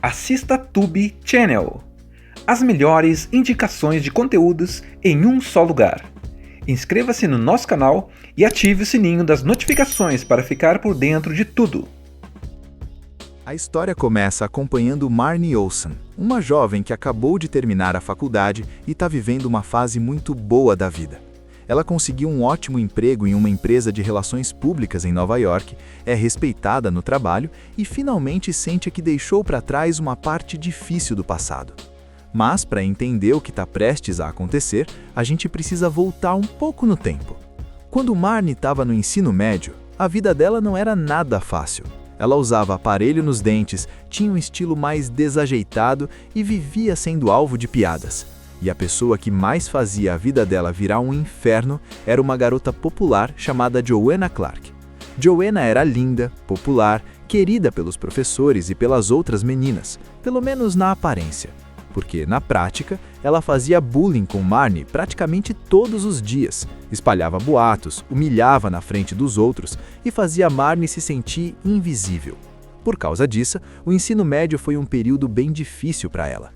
Assista Tube Channel. As melhores indicações de conteúdos em um só lugar. Inscreva-se no nosso canal e ative o sininho das notificações para ficar por dentro de tudo. A história começa acompanhando Marnie Olsen, uma jovem que acabou de terminar a faculdade e está vivendo uma fase muito boa da vida. Ela conseguiu um ótimo emprego em uma empresa de relações públicas em Nova York, é respeitada no trabalho e finalmente sente que deixou para trás uma parte difícil do passado. Mas, para entender o que está prestes a acontecer, a gente precisa voltar um pouco no tempo. Quando Marnie estava no ensino médio, a vida dela não era nada fácil. Ela usava aparelho nos dentes, tinha um estilo mais desajeitado e vivia sendo alvo de piadas. E a pessoa que mais fazia a vida dela virar um inferno era uma garota popular chamada Joanna Clark. Joanna era linda, popular, querida pelos professores e pelas outras meninas, pelo menos na aparência. Porque, na prática, ela fazia bullying com Marnie praticamente todos os dias, espalhava boatos, humilhava na frente dos outros e fazia Marnie se sentir invisível. Por causa disso, o ensino médio foi um período bem difícil para ela.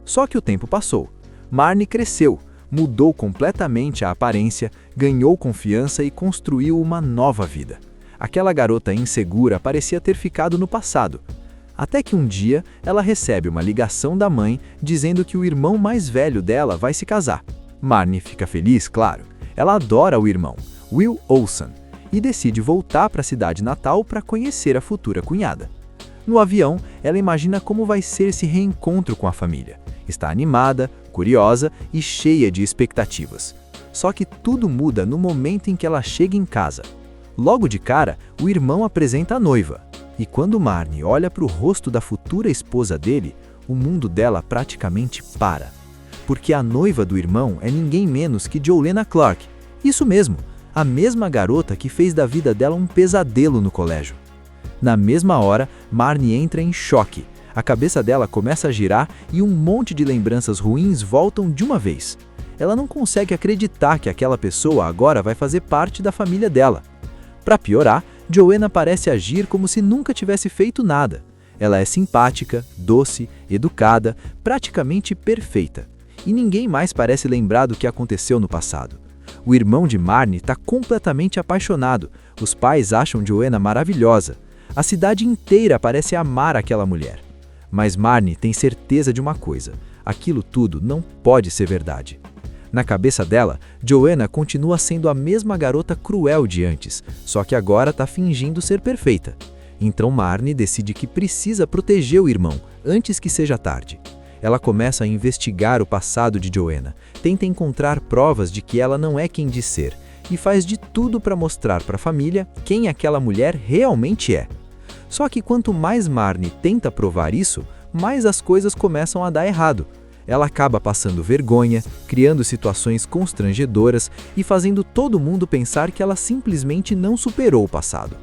Só que o tempo passou. Marnie cresceu, mudou completamente a aparência, ganhou confiança e construiu uma nova vida. Aquela garota insegura parecia ter ficado no passado. Até que um dia, ela recebe uma ligação da mãe dizendo que o irmão mais velho dela vai se casar. Marnie fica feliz, claro. Ela adora o irmão, Will Olsen, e decide voltar para a cidade natal para conhecer a futura cunhada. No avião, ela imagina como vai ser esse reencontro com a família. Está animada, curiosa e cheia de expectativas. Só que tudo muda no momento em que ela chega em casa. Logo de cara, o irmão apresenta a noiva. E quando Marnie olha para o rosto da futura esposa dele, o mundo dela praticamente para. Porque a noiva do irmão é ninguém menos que Joanna Clark. Isso mesmo, a mesma garota que fez da vida dela um pesadelo no colégio. Na mesma hora, Marnie entra em choque. A cabeça dela começa a girar e um monte de lembranças ruins voltam de uma vez. Ela não consegue acreditar que aquela pessoa agora vai fazer parte da família dela. Para piorar, Joanna parece agir como se nunca tivesse feito nada. Ela é simpática, doce, educada, praticamente perfeita. E ninguém mais parece lembrar do que aconteceu no passado. O irmão de Marnie está completamente apaixonado. Os pais acham Joanna maravilhosa. A cidade inteira parece amar aquela mulher. Mas Marnie tem certeza de uma coisa: aquilo tudo não pode ser verdade. Na cabeça dela, Joanna continua sendo a mesma garota cruel de antes, só que agora está fingindo ser perfeita. Então Marnie decide que precisa proteger o irmão, antes que seja tarde. Ela começa a investigar o passado de Joanna, tenta encontrar provas de que ela não é quem diz ser, e faz de tudo para mostrar para a família quem aquela mulher realmente é. Só que quanto mais Marnie tenta provar isso, mais as coisas começam a dar errado. Ela acaba passando vergonha, criando situações constrangedoras e fazendo todo mundo pensar que ela simplesmente não superou o passado.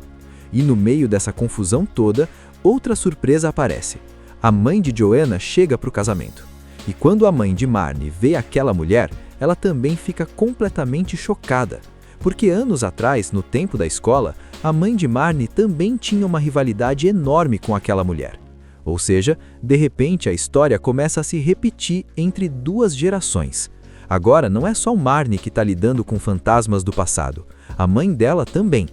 E no meio dessa confusão toda, outra surpresa aparece. A mãe de Joanna chega para o casamento. E quando a mãe de Marnie vê aquela mulher, ela também fica completamente chocada. Porque anos atrás, no tempo da escola, a mãe de Marnie também tinha uma rivalidade enorme com aquela mulher. Ou seja, de repente a história começa a se repetir entre duas gerações. Agora não é só Marnie que está lidando com fantasmas do passado, a mãe dela também.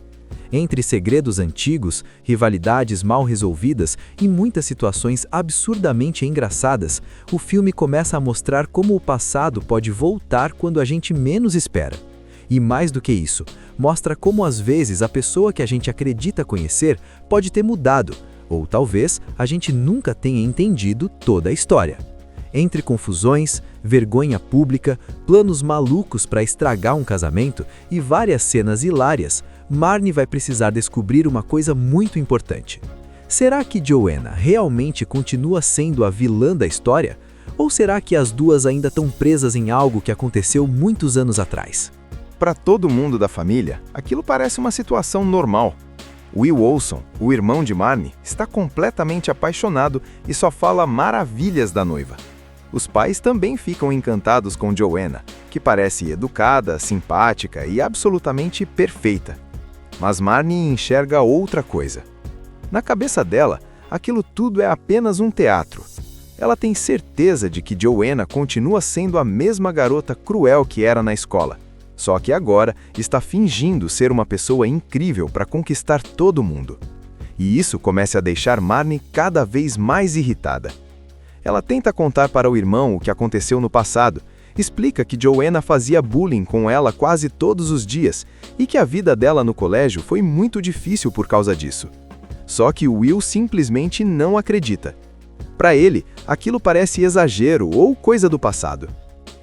Entre segredos antigos, rivalidades mal resolvidas e muitas situações absurdamente engraçadas, o filme começa a mostrar como o passado pode voltar quando a gente menos espera. E mais do que isso, mostra como às vezes a pessoa que a gente acredita conhecer pode ter mudado, ou talvez a gente nunca tenha entendido toda a história. Entre confusões, vergonha pública, planos malucos para estragar um casamento e várias cenas hilárias, Marnie vai precisar descobrir uma coisa muito importante. Será que Joanna realmente continua sendo a vilã da história? Ou será que as duas ainda estão presas em algo que aconteceu muitos anos atrás? Para todo mundo da família, aquilo parece uma situação normal. Will Olsen, o irmão de Marnie, está completamente apaixonado e só fala maravilhas da noiva. Os pais também ficam encantados com Joanna, que parece educada, simpática e absolutamente perfeita. Mas Marnie enxerga outra coisa. Na cabeça dela, aquilo tudo é apenas um teatro. Ela tem certeza de que Joanna continua sendo a mesma garota cruel que era na escola, só que agora está fingindo ser uma pessoa incrível para conquistar todo mundo. E isso começa a deixar Marnie cada vez mais irritada. Ela tenta contar para o irmão o que aconteceu no passado, explica que Joanna fazia bullying com ela quase todos os dias e que a vida dela no colégio foi muito difícil por causa disso. Só que Will simplesmente não acredita. Para ele, aquilo parece exagero ou coisa do passado.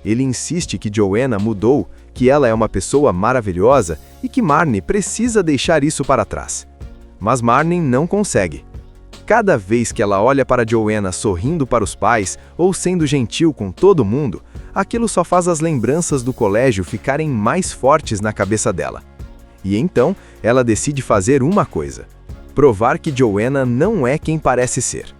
Ele insiste que Joanna mudou, que ela é uma pessoa maravilhosa e que Marnie precisa deixar isso para trás. Mas Marnie não consegue. Cada vez que ela olha para Joanna sorrindo para os pais ou sendo gentil com todo mundo, aquilo só faz as lembranças do colégio ficarem mais fortes na cabeça dela. E então, ela decide fazer uma coisa: provar que Joanna não é quem parece ser.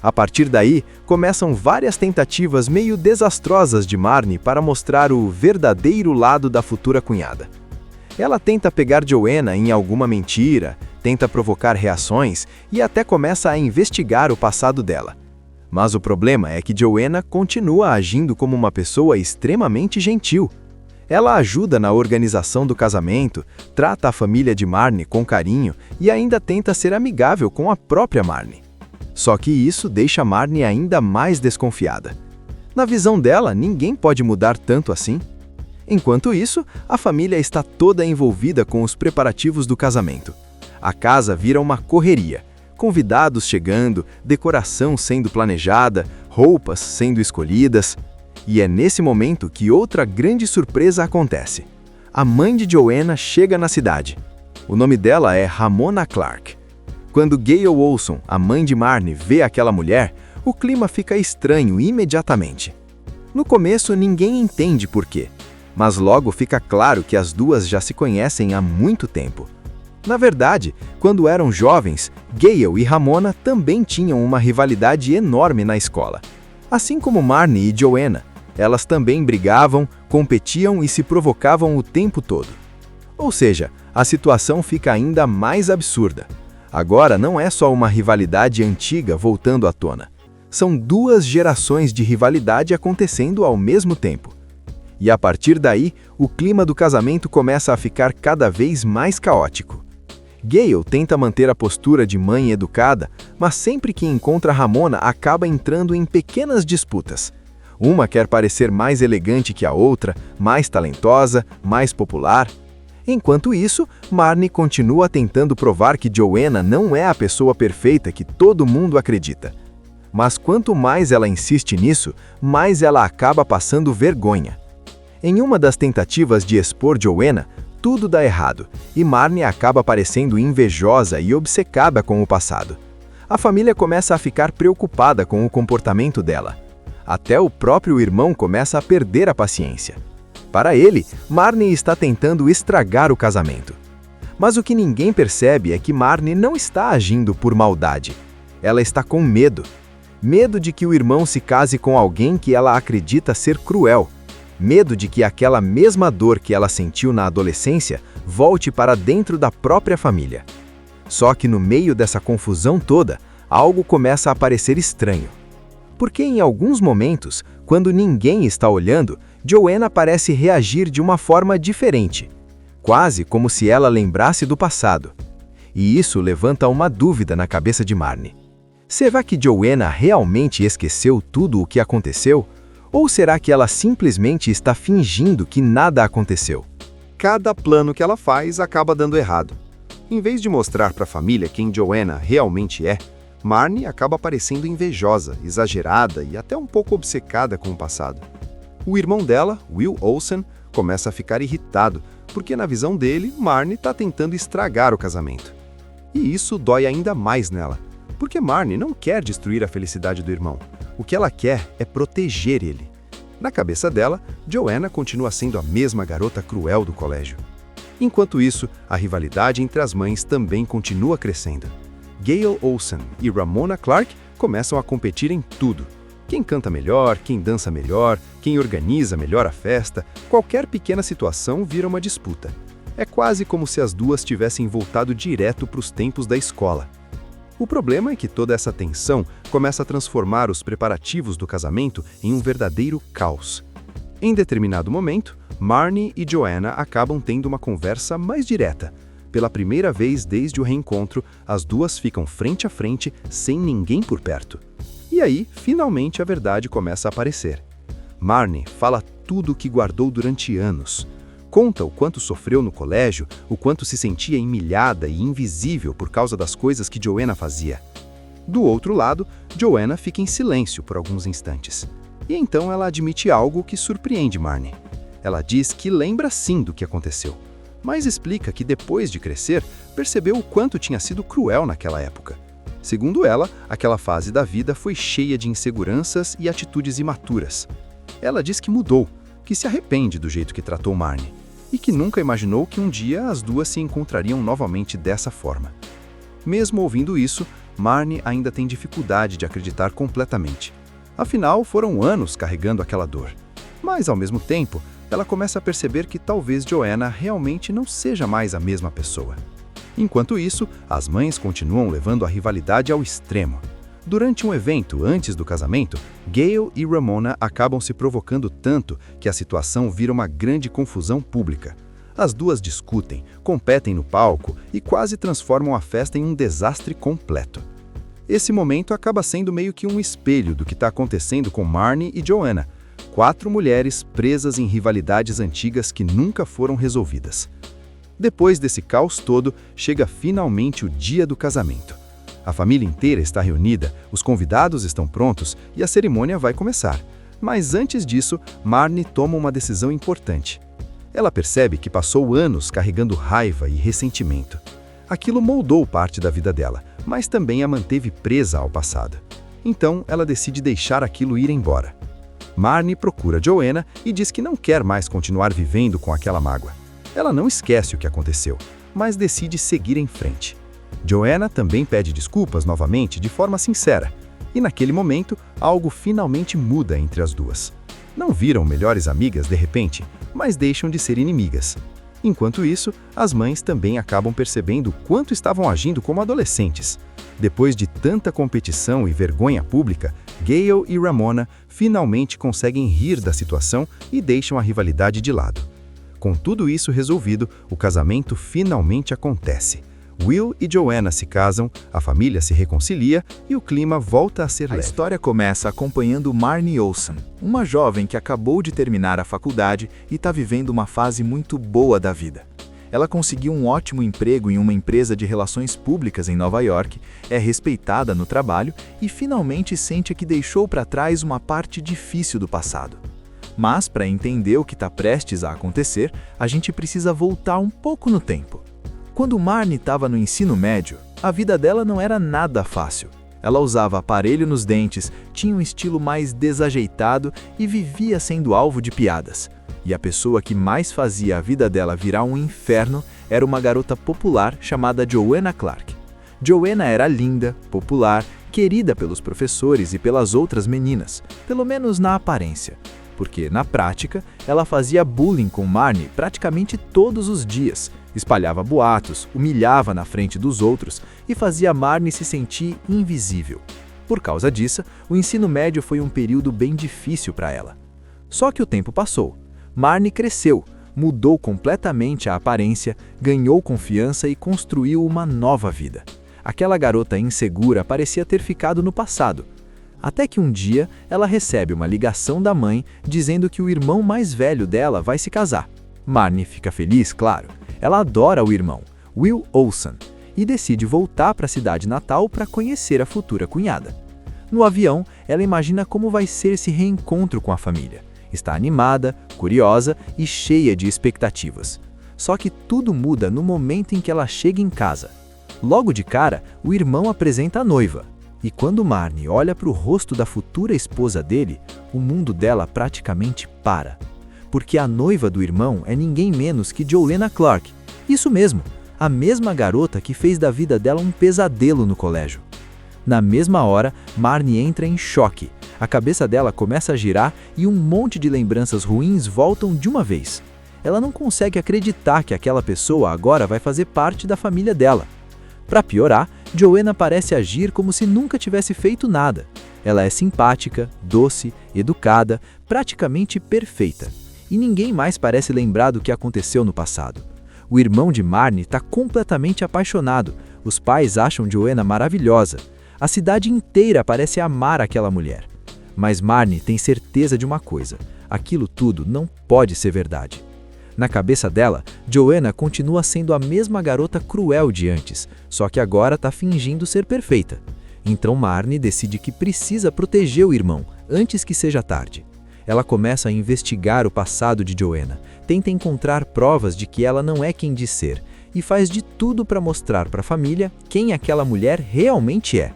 A partir daí, começam várias tentativas meio desastrosas de Marnie para mostrar o verdadeiro lado da futura cunhada. Ela tenta pegar Joanna em alguma mentira, tenta provocar reações e até começa a investigar o passado dela. Mas o problema é que Joanna continua agindo como uma pessoa extremamente gentil. Ela ajuda na organização do casamento, trata a família de Marnie com carinho e ainda tenta ser amigável com a própria Marnie. Só que isso deixa Marnie ainda mais desconfiada. Na visão dela, ninguém pode mudar tanto assim. Enquanto isso, a família está toda envolvida com os preparativos do casamento. A casa vira uma correria. Convidados chegando, decoração sendo planejada, roupas sendo escolhidas. E é nesse momento que outra grande surpresa acontece. A mãe de Joanna chega na cidade. O nome dela é Ramona Clark. Quando Gayle Olson, a mãe de Marnie, vê aquela mulher, o clima fica estranho imediatamente. No começo, ninguém entende por quê, mas logo fica claro que as duas já se conhecem há muito tempo. Na verdade, quando eram jovens, Gayle e Ramona também tinham uma rivalidade enorme na escola. Assim como Marnie e Joanna, elas também brigavam, competiam e se provocavam o tempo todo. Ou seja, a situação fica ainda mais absurda. Agora não é só uma rivalidade antiga voltando à tona. São duas gerações de rivalidade acontecendo ao mesmo tempo. E a partir daí, o clima do casamento começa a ficar cada vez mais caótico. Gayle tenta manter a postura de mãe educada, mas sempre que encontra Ramona acaba entrando em pequenas disputas. Uma quer parecer mais elegante que a outra, mais talentosa, mais popular. Enquanto isso, Marnie continua tentando provar que Joanna não é a pessoa perfeita que todo mundo acredita. Mas quanto mais ela insiste nisso, mais ela acaba passando vergonha. Em uma das tentativas de expor Joanna, tudo dá errado, e Marnie acaba parecendo invejosa e obcecada com o passado. A família começa a ficar preocupada com o comportamento dela. Até o próprio irmão começa a perder a paciência. Para ele, Marnie está tentando estragar o casamento. Mas o que ninguém percebe é que Marnie não está agindo por maldade. Ela está com medo. Medo de que o irmão se case com alguém que ela acredita ser cruel. Medo de que aquela mesma dor que ela sentiu na adolescência volte para dentro da própria família. Só que no meio dessa confusão toda, algo começa a parecer estranho. Porque em alguns momentos, quando ninguém está olhando, Joanna parece reagir de uma forma diferente, quase como se ela lembrasse do passado. E isso levanta uma dúvida na cabeça de Marnie. Será que Joanna realmente esqueceu tudo o que aconteceu? Ou será que ela simplesmente está fingindo que nada aconteceu? Cada plano que ela faz acaba dando errado. Em vez de mostrar para a família quem Joanna realmente é, Marnie acaba parecendo invejosa, exagerada e até um pouco obcecada com o passado. O irmão dela, Will Olson, começa a ficar irritado, porque na visão dele, Marnie está tentando estragar o casamento. E isso dói ainda mais nela, porque Marnie não quer destruir a felicidade do irmão. O que ela quer é proteger ele. Na cabeça dela, Joanna continua sendo a mesma garota cruel do colégio. Enquanto isso, a rivalidade entre as mães também continua crescendo. Gayle Olson e Ramona Clark começam a competir em tudo. Quem canta melhor, quem dança melhor, quem organiza melhor a festa, qualquer pequena situação vira uma disputa. É quase como se as duas tivessem voltado direto para os tempos da escola. O problema é que toda essa tensão começa a transformar os preparativos do casamento em um verdadeiro caos. Em determinado momento, Marnie e Joanna acabam tendo uma conversa mais direta. Pela primeira vez desde o reencontro, as duas ficam frente a frente, sem ninguém por perto. E aí, finalmente, a verdade começa a aparecer. Marnie fala tudo o que guardou durante anos. Conta o quanto sofreu no colégio, o quanto se sentia humilhada e invisível por causa das coisas que Joanna fazia. Do outro lado, Joanna fica em silêncio por alguns instantes. E então ela admite algo que surpreende Marnie. Ela diz que lembra sim do que aconteceu, mas explica que depois de crescer, percebeu o quanto tinha sido cruel naquela época. Segundo ela, aquela fase da vida foi cheia de inseguranças e atitudes imaturas. Ela diz que mudou, que se arrepende do jeito que tratou Marnie, e que nunca imaginou que um dia as duas se encontrariam novamente dessa forma. Mesmo ouvindo isso, Marnie ainda tem dificuldade de acreditar completamente. Afinal, foram anos carregando aquela dor. Mas, ao mesmo tempo, ela começa a perceber que talvez Joanna realmente não seja mais a mesma pessoa. Enquanto isso, as mães continuam levando a rivalidade ao extremo. Durante um evento antes do casamento, Gayle e Ramona acabam se provocando tanto que a situação vira uma grande confusão pública. As duas discutem, competem no palco e quase transformam a festa em um desastre completo. Esse momento acaba sendo meio que um espelho do que está acontecendo com Marnie e Joanna, 4 mulheres presas em rivalidades antigas que nunca foram resolvidas. Depois desse caos todo, chega finalmente o dia do casamento. A família inteira está reunida, os convidados estão prontos e a cerimônia vai começar. Mas antes disso, Marnie toma uma decisão importante. Ela percebe que passou anos carregando raiva e ressentimento. Aquilo moldou parte da vida dela, mas também a manteve presa ao passado. Então, ela decide deixar aquilo ir embora. Marnie procura Joanna e diz que não quer mais continuar vivendo com aquela mágoa. Ela não esquece o que aconteceu, mas decide seguir em frente. Joanna também pede desculpas novamente de forma sincera, e naquele momento, algo finalmente muda entre as duas. Não viram melhores amigas de repente, mas deixam de ser inimigas. Enquanto isso, as mães também acabam percebendo o quanto estavam agindo como adolescentes. Depois de tanta competição e vergonha pública, Gayle e Ramona finalmente conseguem rir da situação e deixam a rivalidade de lado. Com tudo isso resolvido, o casamento finalmente acontece. Will e Joanna se casam, a família se reconcilia e o clima volta a ser leve. A história começa acompanhando Marnie Olsen, uma jovem que acabou de terminar a faculdade e está vivendo uma fase muito boa da vida. Ela conseguiu um ótimo emprego em uma empresa de relações públicas em Nova York, é respeitada no trabalho e finalmente sente que deixou para trás uma parte difícil do passado. Mas, para entender o que está prestes a acontecer, a gente precisa voltar um pouco no tempo. Quando Marnie estava no ensino médio, a vida dela não era nada fácil. Ela usava aparelho nos dentes, tinha um estilo mais desajeitado e vivia sendo alvo de piadas. E a pessoa que mais fazia a vida dela virar um inferno era uma garota popular chamada Joanna Clark. Joanna era linda, popular, querida pelos professores e pelas outras meninas, pelo menos na aparência. Porque, na prática, ela fazia bullying com Marnie praticamente todos os dias, espalhava boatos, humilhava na frente dos outros e fazia Marnie se sentir invisível. Por causa disso, o ensino médio foi um período bem difícil para ela. Só que o tempo passou. Marnie cresceu, mudou completamente a aparência, ganhou confiança e construiu uma nova vida. Aquela garota insegura parecia ter ficado no passado. Até que um dia, ela recebe uma ligação da mãe dizendo que o irmão mais velho dela vai se casar. Marnie fica feliz, claro. Ela adora o irmão, Will Olsen, e decide voltar para a cidade natal para conhecer a futura cunhada. No avião, ela imagina como vai ser esse reencontro com a família. Está animada, curiosa e cheia de expectativas. Só que tudo muda no momento em que ela chega em casa. Logo de cara, o irmão apresenta a noiva. E quando Marnie olha para o rosto da futura esposa dele, o mundo dela praticamente para. Porque a noiva do irmão é ninguém menos que Joanna Clark. Isso mesmo, a mesma garota que fez da vida dela um pesadelo no colégio. Na mesma hora, Marnie entra em choque. A cabeça dela começa a girar e um monte de lembranças ruins voltam de uma vez. Ela não consegue acreditar que aquela pessoa agora vai fazer parte da família dela. Para piorar, Joanna parece agir como se nunca tivesse feito nada. Ela é simpática, doce, educada, praticamente perfeita. E ninguém mais parece lembrar do que aconteceu no passado. O irmão de Marnie está completamente apaixonado. Os pais acham Joanna maravilhosa. A cidade inteira parece amar aquela mulher. Mas Marnie tem certeza de uma coisa: aquilo tudo não pode ser verdade. Na cabeça dela, Joanna continua sendo a mesma garota cruel de antes, só que agora está fingindo ser perfeita. Então Marnie decide que precisa proteger o irmão antes que seja tarde. Ela começa a investigar o passado de Joanna, tenta encontrar provas de que ela não é quem diz ser e faz de tudo para mostrar para a família quem aquela mulher realmente é.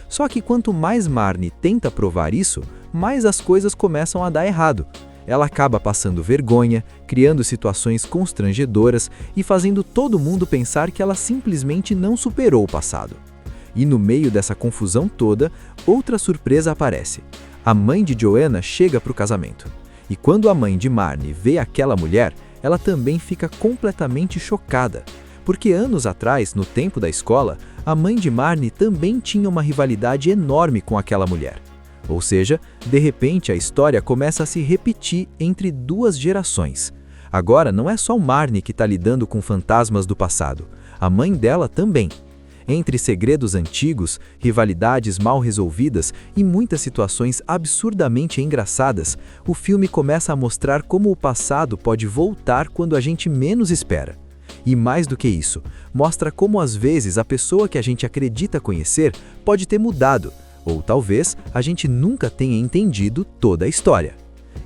Só que quanto mais Marnie tenta provar isso, mais as coisas começam a dar errado. Ela acaba passando vergonha, criando situações constrangedoras e fazendo todo mundo pensar que ela simplesmente não superou o passado. E no meio dessa confusão toda, outra surpresa aparece. A mãe de Joanna chega para o casamento. E quando a mãe de Marnie vê aquela mulher, ela também fica completamente chocada. Porque anos atrás, no tempo da escola, a mãe de Marnie também tinha uma rivalidade enorme com aquela mulher. Ou seja, de repente a história começa a se repetir entre duas gerações. Agora não é só Marnie que está lidando com fantasmas do passado, a mãe dela também. Entre segredos antigos, rivalidades mal resolvidas e muitas situações absurdamente engraçadas, o filme começa a mostrar como o passado pode voltar quando a gente menos espera. E mais do que isso, mostra como às vezes a pessoa que a gente acredita conhecer pode ter mudado, ou talvez a gente nunca tenha entendido toda a história.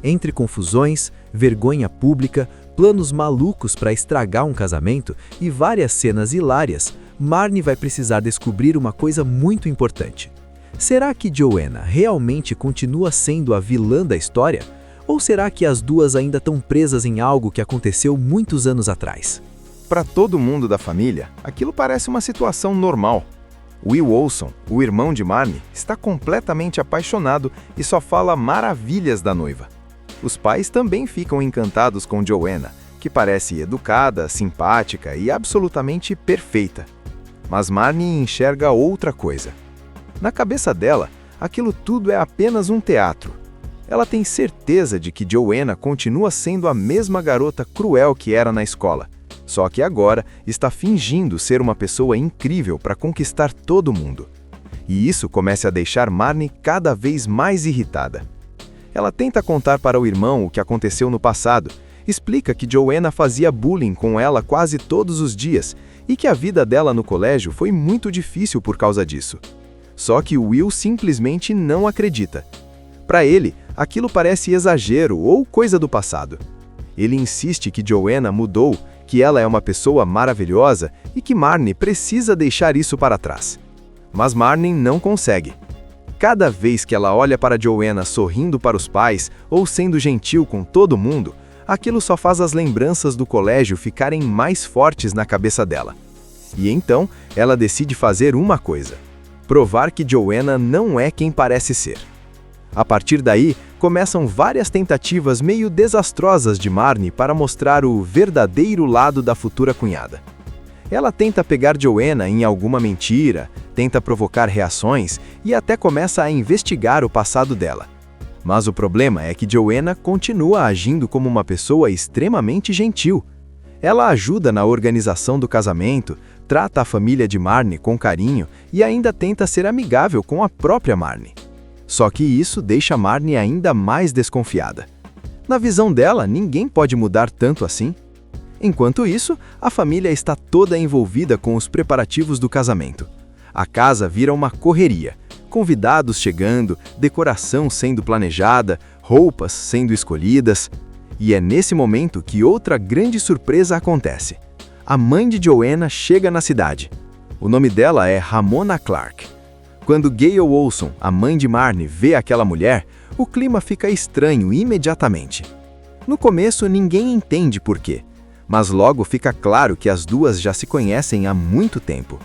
Entre confusões, vergonha pública, planos malucos para estragar um casamento e várias cenas hilárias, Marnie vai precisar descobrir uma coisa muito importante. Será que Joanna realmente continua sendo a vilã da história? Ou será que as duas ainda estão presas em algo que aconteceu muitos anos atrás? Para todo mundo da família, aquilo parece uma situação normal. Will Olson, o irmão de Marnie, está completamente apaixonado e só fala maravilhas da noiva. Os pais também ficam encantados com Joanna, que parece educada, simpática e absolutamente perfeita. Mas Marnie enxerga outra coisa. Na cabeça dela, aquilo tudo é apenas um teatro. Ela tem certeza de que Joanna continua sendo a mesma garota cruel que era na escola. Só que agora está fingindo ser uma pessoa incrível para conquistar todo mundo. E isso começa a deixar Marnie cada vez mais irritada. Ela tenta contar para o irmão o que aconteceu no passado, explica que Joanna fazia bullying com ela quase todos os dias e que a vida dela no colégio foi muito difícil por causa disso. Só que Will simplesmente não acredita. Para ele, aquilo parece exagero ou coisa do passado. Ele insiste que Joanna mudou, que ela é uma pessoa maravilhosa e que Marnie precisa deixar isso para trás. Mas Marnie não consegue. Cada vez que ela olha para Joanna sorrindo para os pais ou sendo gentil com todo mundo, aquilo só faz as lembranças do colégio ficarem mais fortes na cabeça dela. E então, ela decide fazer uma coisa: provar que Joanna não é quem parece ser. A partir daí, começam várias tentativas meio desastrosas de Marnie para mostrar o verdadeiro lado da futura cunhada. Ela tenta pegar Joanna em alguma mentira, tenta provocar reações e até começa a investigar o passado dela. Mas o problema é que Joanna continua agindo como uma pessoa extremamente gentil. Ela ajuda na organização do casamento, trata a família de Marnie com carinho e ainda tenta ser amigável com a própria Marnie. Só que isso deixa Marnie ainda mais desconfiada. Na visão dela, ninguém pode mudar tanto assim. Enquanto isso, a família está toda envolvida com os preparativos do casamento. A casa vira uma correria, convidados chegando, decoração sendo planejada, roupas sendo escolhidas. E é nesse momento que outra grande surpresa acontece. A mãe de Joanna chega na cidade. O nome dela é Ramona Clark. Quando Gayle Olson, a mãe de Marnie, vê aquela mulher, o clima fica estranho imediatamente. No começo, ninguém entende por quê, mas logo fica claro que as duas já se conhecem há muito tempo.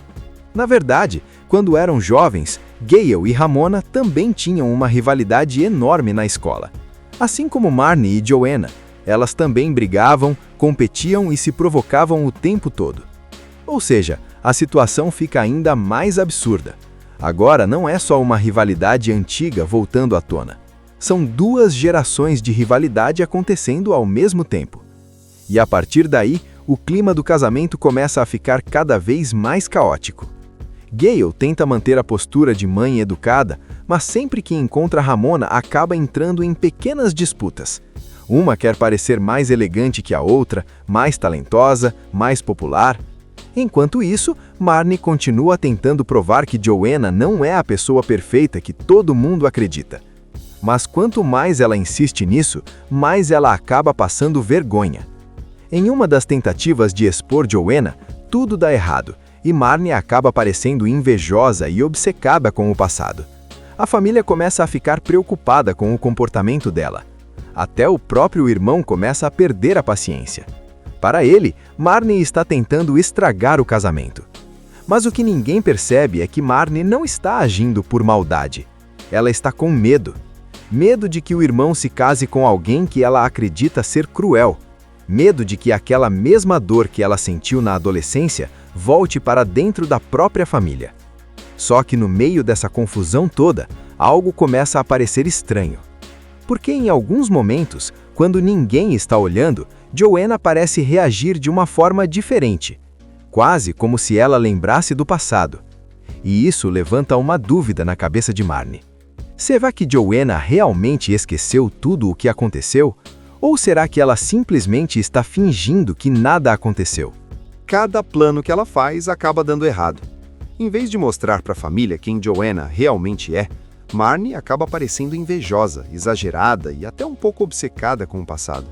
Na verdade, quando eram jovens, Gayle e Ramona também tinham uma rivalidade enorme na escola. Assim como Marnie e Joanna, elas também brigavam, competiam e se provocavam o tempo todo. Ou seja, a situação fica ainda mais absurda. Agora não é só uma rivalidade antiga voltando à tona. São duas gerações de rivalidade acontecendo ao mesmo tempo. E a partir daí, o clima do casamento começa a ficar cada vez mais caótico. Gale tenta manter a postura de mãe educada, mas sempre que encontra Ramona acaba entrando em pequenas disputas. Uma quer parecer mais elegante que a outra, mais talentosa, mais popular. Enquanto isso, Marnie continua tentando provar que Joanna não é a pessoa perfeita que todo mundo acredita. Mas quanto mais ela insiste nisso, mais ela acaba passando vergonha. Em uma das tentativas de expor Joanna, tudo dá errado, e Marnie acaba parecendo invejosa e obcecada com o passado. A família começa a ficar preocupada com o comportamento dela. Até o próprio irmão começa a perder a paciência. Para ele, Marnie está tentando estragar o casamento. Mas o que ninguém percebe é que Marnie não está agindo por maldade. Ela está com medo. Medo de que o irmão se case com alguém que ela acredita ser cruel. Medo de que aquela mesma dor que ela sentiu na adolescência volte para dentro da própria família. Só que no meio dessa confusão toda, algo começa a parecer estranho. Porque em alguns momentos, quando ninguém está olhando, Joanna parece reagir de uma forma diferente, quase como se ela lembrasse do passado. E isso levanta uma dúvida na cabeça de Marnie. Será que Joanna realmente esqueceu tudo o que aconteceu? Ou será que ela simplesmente está fingindo que nada aconteceu? Cada plano que ela faz acaba dando errado. Em vez de mostrar para a família quem Joanna realmente é, Marnie acaba parecendo invejosa, exagerada e até um pouco obcecada com o passado.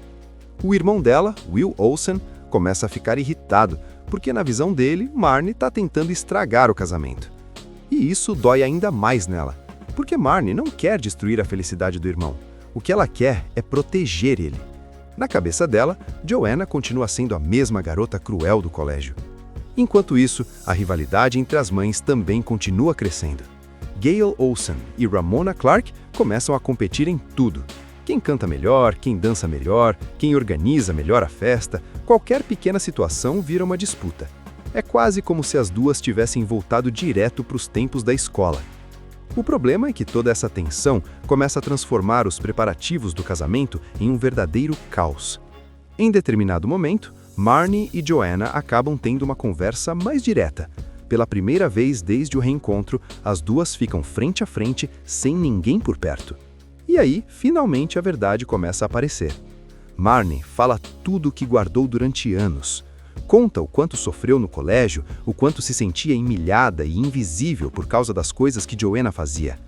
O irmão dela, Will Olsen, começa a ficar irritado, porque na visão dele, Marnie está tentando estragar o casamento. E isso dói ainda mais nela, porque Marnie não quer destruir a felicidade do irmão. O que ela quer é proteger ele. Na cabeça dela, Joanna continua sendo a mesma garota cruel do colégio. Enquanto isso, a rivalidade entre as mães também continua crescendo. Gale Olsen e Ramona Clark começam a competir em tudo. Quem canta melhor, quem dança melhor, quem organiza melhor a festa, qualquer pequena situação vira uma disputa. É quase como se as duas tivessem voltado direto para os tempos da escola. O problema é que toda essa tensão começa a transformar os preparativos do casamento em um verdadeiro caos. Em determinado momento, Marnie e Joanna acabam tendo uma conversa mais direta. Pela primeira vez desde o reencontro, as duas ficam frente a frente, sem ninguém por perto. E aí, finalmente, a verdade começa a aparecer. Marnie fala tudo o que guardou durante anos. Conta o quanto sofreu no colégio, o quanto se sentia humilhada e invisível por causa das coisas que Joanna fazia.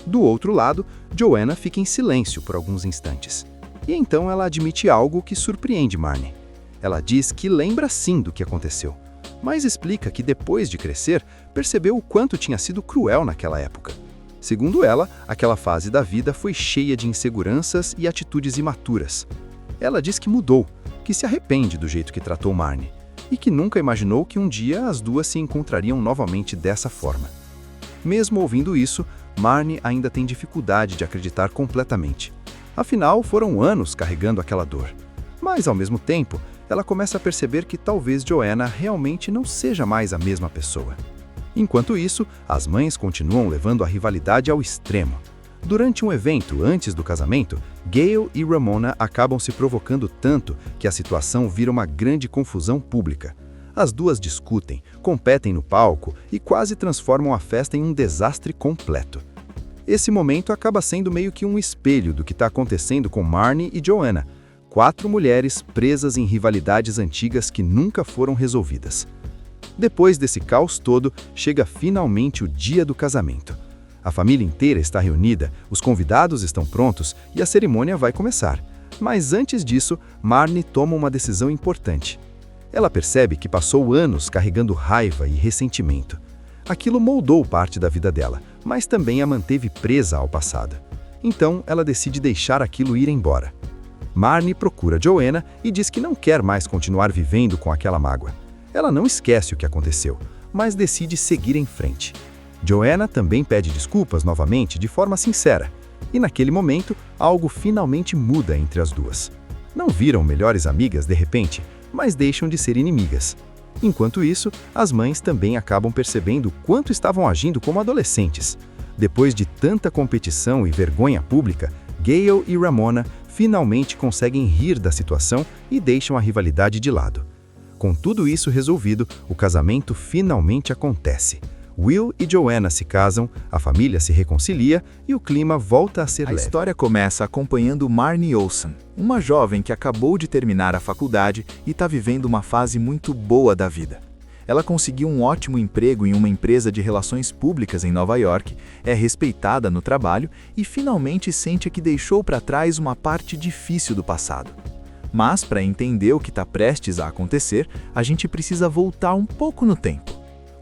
Do outro lado, Joanna fica em silêncio por alguns instantes. E então ela admite algo que surpreende Marnie. Ela diz que lembra sim do que aconteceu, mas explica que depois de crescer, percebeu o quanto tinha sido cruel naquela época. Segundo ela, aquela fase da vida foi cheia de inseguranças e atitudes imaturas. Ela diz que mudou, que se arrepende do jeito que tratou Marnie, e que nunca imaginou que um dia as duas se encontrariam novamente dessa forma. Mesmo ouvindo isso, Marnie ainda tem dificuldade de acreditar completamente. Afinal, foram anos carregando aquela dor. Mas, ao mesmo tempo, ela começa a perceber que talvez Joanna realmente não seja mais a mesma pessoa. Enquanto isso, as mães continuam levando a rivalidade ao extremo. Durante um evento antes do casamento, Gale e Ramona acabam se provocando tanto que a situação vira uma grande confusão pública. As duas discutem, competem no palco e quase transformam a festa em um desastre completo. Esse momento acaba sendo meio que um espelho do que está acontecendo com Marnie e Joanna, 4 mulheres presas em rivalidades antigas que nunca foram resolvidas. Depois desse caos todo, chega finalmente o dia do casamento. A família inteira está reunida, os convidados estão prontos e a cerimônia vai começar. Mas antes disso, Marnie toma uma decisão importante. Ela percebe que passou anos carregando raiva e ressentimento. Aquilo moldou parte da vida dela, mas também a manteve presa ao passado. Então, ela decide deixar aquilo ir embora. Marnie procura Joanna e diz que não quer mais continuar vivendo com aquela mágoa. Ela não esquece o que aconteceu, mas decide seguir em frente. Joanna também pede desculpas novamente de forma sincera, e naquele momento, algo finalmente muda entre as duas. Não viram melhores amigas de repente, mas deixam de ser inimigas. Enquanto isso, as mães também acabam percebendo o quanto estavam agindo como adolescentes. Depois de tanta competição e vergonha pública, Gale e Ramona finalmente conseguem rir da situação e deixam a rivalidade de lado. Com tudo isso resolvido, o casamento finalmente acontece. Will e Joanna se casam, a família se reconcilia e o clima volta a ser leve. A história começa acompanhando Marnie Olsen, uma jovem que acabou de terminar a faculdade e está vivendo uma fase muito boa da vida. Ela conseguiu um ótimo emprego em uma empresa de relações públicas em Nova York, é respeitada no trabalho e finalmente sente que deixou para trás uma parte difícil do passado. Mas, para entender o que está prestes a acontecer, a gente precisa voltar um pouco no tempo.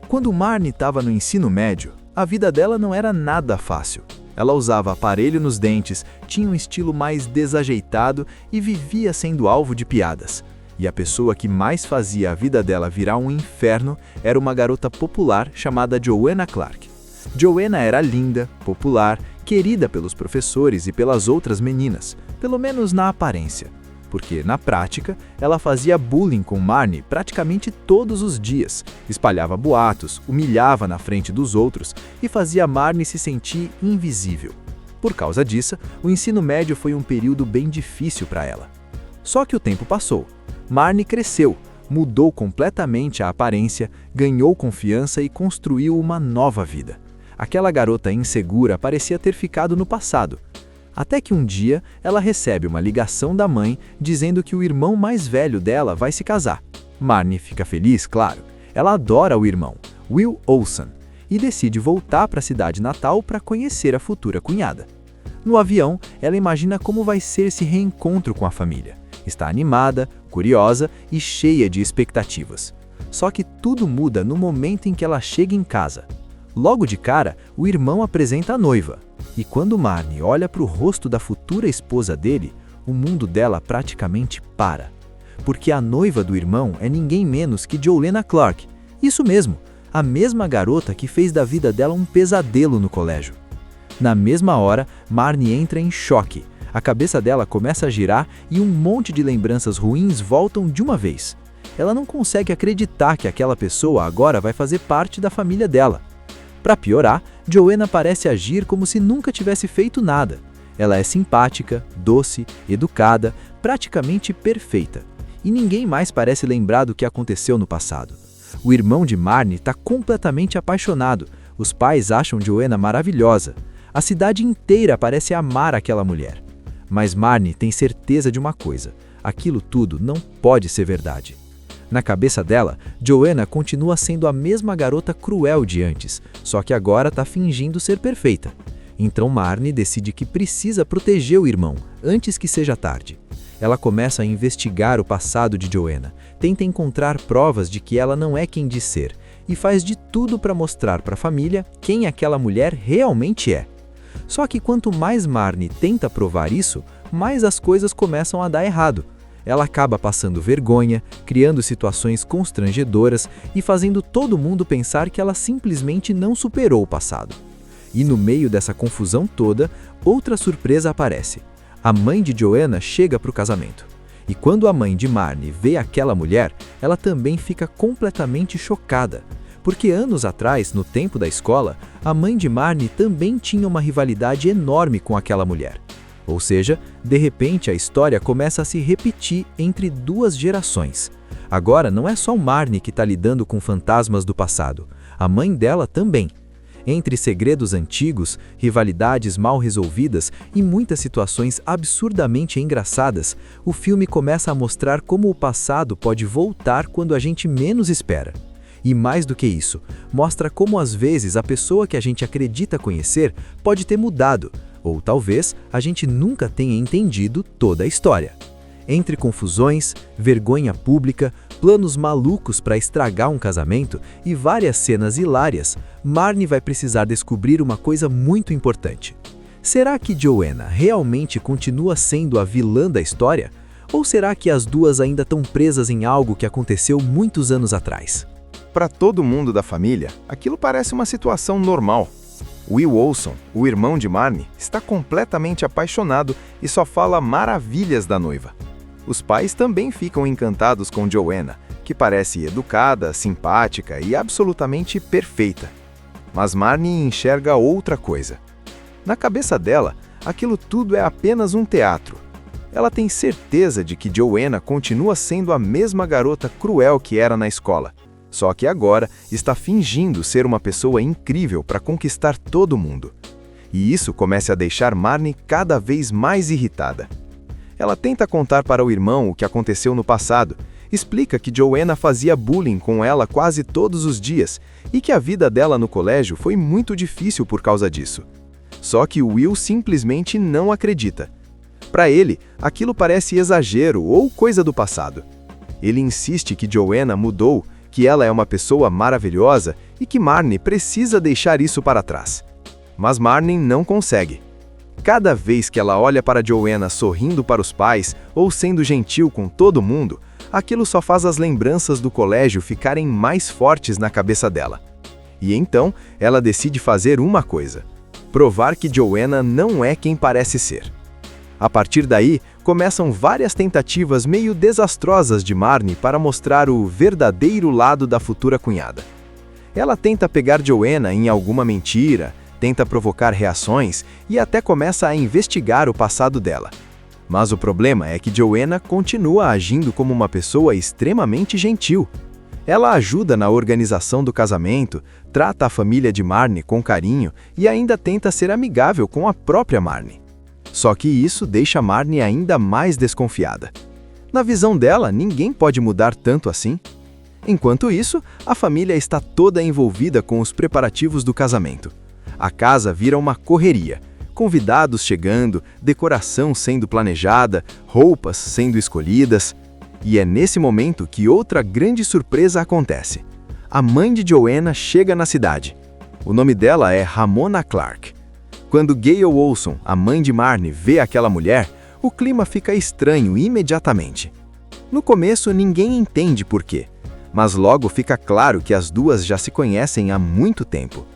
Quando Marnie estava no ensino médio, a vida dela não era nada fácil. Ela usava aparelho nos dentes, tinha um estilo mais desajeitado e vivia sendo alvo de piadas. E a pessoa que mais fazia a vida dela virar um inferno era uma garota popular chamada Joanna Clark. Joanna era linda, popular, querida pelos professores e pelas outras meninas, pelo menos na aparência. Porque, na prática, ela fazia bullying com Marnie praticamente todos os dias, espalhava boatos, humilhava na frente dos outros e fazia Marnie se sentir invisível. Por causa disso, o ensino médio foi um período bem difícil para ela. Só que o tempo passou. Marnie cresceu, mudou completamente a aparência, ganhou confiança e construiu uma nova vida. Aquela garota insegura parecia ter ficado no passado. Até que um dia, ela recebe uma ligação da mãe dizendo que o irmão mais velho dela vai se casar. Marnie fica feliz, claro. Ela adora o irmão, Will Olsen, e decide voltar para a cidade natal para conhecer a futura cunhada. No avião, ela imagina como vai ser esse reencontro com a família. Está animada, curiosa e cheia de expectativas. Só que tudo muda no momento em que ela chega em casa. Logo de cara, o irmão apresenta a noiva. E quando Marnie olha para o rosto da futura esposa dele, o mundo dela praticamente para. Porque a noiva do irmão é ninguém menos que Joanna Clark. Isso mesmo, a mesma garota que fez da vida dela um pesadelo no colégio. Na mesma hora, Marnie entra em choque. A cabeça dela começa a girar e um monte de lembranças ruins voltam de uma vez. Ela não consegue acreditar que aquela pessoa agora vai fazer parte da família dela. Para piorar, Joanna parece agir como se nunca tivesse feito nada. Ela é simpática, doce, educada, praticamente perfeita. E ninguém mais parece lembrar do que aconteceu no passado. O irmão de Marnie está completamente apaixonado. Os pais acham Joanna maravilhosa. A cidade inteira parece amar aquela mulher. Mas Marnie tem certeza de uma coisa: aquilo tudo não pode ser verdade. Na cabeça dela, Joanna continua sendo a mesma garota cruel de antes, só que agora está fingindo ser perfeita. Então Marnie decide que precisa proteger o irmão, antes que seja tarde. Ela começa a investigar o passado de Joanna, tenta encontrar provas de que ela não é quem diz ser, e faz de tudo para mostrar para a família quem aquela mulher realmente é. Só que quanto mais Marnie tenta provar isso, mais as coisas começam a dar errado. Ela acaba passando vergonha, criando situações constrangedoras e fazendo todo mundo pensar que ela simplesmente não superou o passado. E no meio dessa confusão toda, outra surpresa aparece. A mãe de Joanna chega para o casamento. E quando a mãe de Marnie vê aquela mulher, ela também fica completamente chocada. Porque anos atrás, no tempo da escola, a mãe de Marnie também tinha uma rivalidade enorme com aquela mulher. Ou seja, de repente a história começa a se repetir entre duas gerações. Agora não é só Marnie que está lidando com fantasmas do passado, a mãe dela também. Entre segredos antigos, rivalidades mal resolvidas e muitas situações absurdamente engraçadas, o filme começa a mostrar como o passado pode voltar quando a gente menos espera. E mais do que isso, mostra como às vezes a pessoa que a gente acredita conhecer pode ter mudado, ou talvez a gente nunca tenha entendido toda a história. Entre confusões, vergonha pública, planos malucos para estragar um casamento e várias cenas hilárias, Marnie vai precisar descobrir uma coisa muito importante. Será que Joanna realmente continua sendo a vilã da história? Ou será que as duas ainda estão presas em algo que aconteceu muitos anos atrás? Para todo mundo da família, aquilo parece uma situação normal. Will Olsen, o irmão de Marnie, está completamente apaixonado e só fala maravilhas da noiva. Os pais também ficam encantados com Joanna, que parece educada, simpática e absolutamente perfeita. Mas Marnie enxerga outra coisa. Na cabeça dela, aquilo tudo é apenas um teatro. Ela tem certeza de que Joanna continua sendo a mesma garota cruel que era na escola, só que agora está fingindo ser uma pessoa incrível para conquistar todo mundo. E isso começa a deixar Marnie cada vez mais irritada. Ela tenta contar para o irmão o que aconteceu no passado, explica que Joanna fazia bullying com ela quase todos os dias e que a vida dela no colégio foi muito difícil por causa disso. Só que Will simplesmente não acredita. Para ele, aquilo parece exagero ou coisa do passado. Ele insiste que Joanna mudou, que ela é uma pessoa maravilhosa e que Marnie precisa deixar isso para trás. Mas Marnie não consegue. Cada vez que ela olha para Joanna sorrindo para os pais ou sendo gentil com todo mundo, aquilo só faz as lembranças do colégio ficarem mais fortes na cabeça dela. E então, ela decide fazer uma coisa: provar que Joanna não é quem parece ser. A partir daí, começam várias tentativas meio desastrosas de Marnie para mostrar o verdadeiro lado da futura cunhada. Ela tenta pegar Joanna em alguma mentira, tenta provocar reações e até começa a investigar o passado dela. Mas o problema é que Joanna continua agindo como uma pessoa extremamente gentil. Ela ajuda na organização do casamento, trata a família de Marnie com carinho e ainda tenta ser amigável com a própria Marnie. Só que isso deixa Marnie ainda mais desconfiada. Na visão dela, ninguém pode mudar tanto assim. Enquanto isso, a família está toda envolvida com os preparativos do casamento. A casa vira uma correria, convidados chegando, decoração sendo planejada, roupas sendo escolhidas. E é nesse momento que outra grande surpresa acontece. A mãe de Joanna chega na cidade. O nome dela é Ramona Clark. Quando Gayle Olson, a mãe de Marnie, vê aquela mulher, o clima fica estranho imediatamente. No começo, ninguém entende por quê, mas logo fica claro que as duas já se conhecem há muito tempo.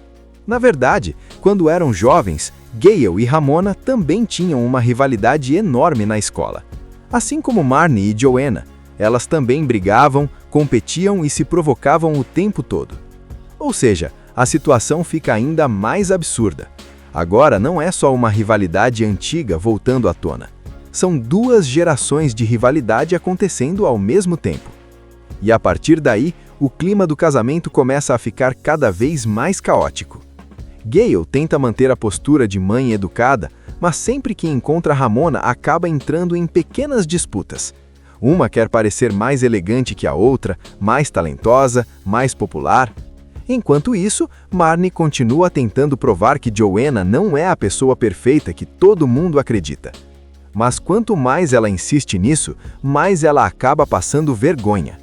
Na verdade, quando eram jovens, Gayle e Ramona também tinham uma rivalidade enorme na escola. Assim como Marnie e Joanna, elas também brigavam, competiam e se provocavam o tempo todo. Ou seja, a situação fica ainda mais absurda. Agora não é só uma rivalidade antiga voltando à tona. São duas gerações de rivalidade acontecendo ao mesmo tempo. E a partir daí, o clima do casamento começa a ficar cada vez mais caótico. Gayle tenta manter a postura de mãe educada, mas sempre que encontra Ramona acaba entrando em pequenas disputas. Uma quer parecer mais elegante que a outra, mais talentosa, mais popular. Enquanto isso, Marnie continua tentando provar que Joanna não é a pessoa perfeita que todo mundo acredita. Mas quanto mais ela insiste nisso, mais ela acaba passando vergonha.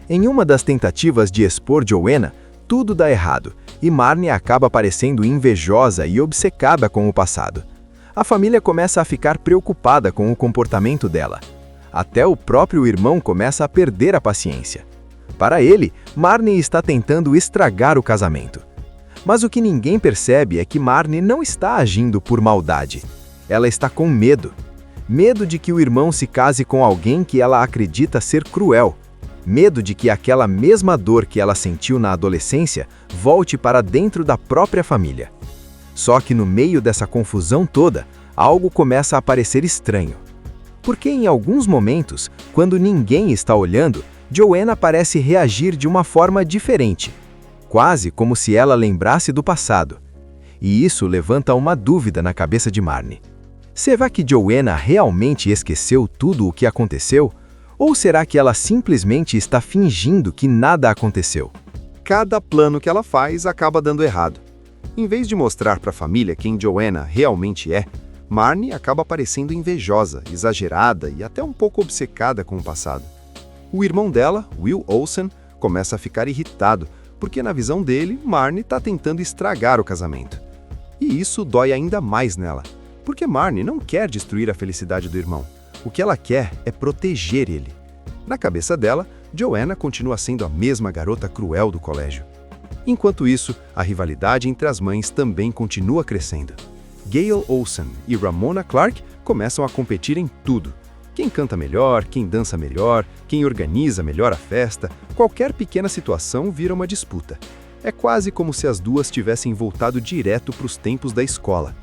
Em uma das tentativas de expor Joanna, tudo dá errado, e Marnie acaba parecendo invejosa e obcecada com o passado. A família começa a ficar preocupada com o comportamento dela. Até o próprio irmão começa a perder a paciência. Para ele, Marnie está tentando estragar o casamento. Mas o que ninguém percebe é que Marnie não está agindo por maldade. Ela está com medo. Medo de que o irmão se case com alguém que ela acredita ser cruel. Medo de que aquela mesma dor que ela sentiu na adolescência volte para dentro da própria família. Só que no meio dessa confusão toda, algo começa a parecer estranho. Porque em alguns momentos, quando ninguém está olhando, Joanna parece reagir de uma forma diferente, quase como se ela lembrasse do passado. E isso levanta uma dúvida na cabeça de Marnie. Será que Joanna realmente esqueceu tudo o que aconteceu? Ou será que ela simplesmente está fingindo que nada aconteceu? Cada plano que ela faz acaba dando errado. Em vez de mostrar para a família quem Joanna realmente é, Marnie acaba parecendo invejosa, exagerada e até um pouco obcecada com o passado. O irmão dela, Will Olson, começa a ficar irritado, porque na visão dele, Marnie está tentando estragar o casamento. E isso dói ainda mais nela, porque Marnie não quer destruir a felicidade do irmão. O que ela quer é proteger ele. Na cabeça dela, Joanna continua sendo a mesma garota cruel do colégio. Enquanto isso, a rivalidade entre as mães também continua crescendo. Gayle Olson e Ramona Clark começam a competir em tudo. Quem canta melhor, quem dança melhor, quem organiza melhor a festa, qualquer pequena situação vira uma disputa. É quase como se as duas tivessem voltado direto para os tempos da escola.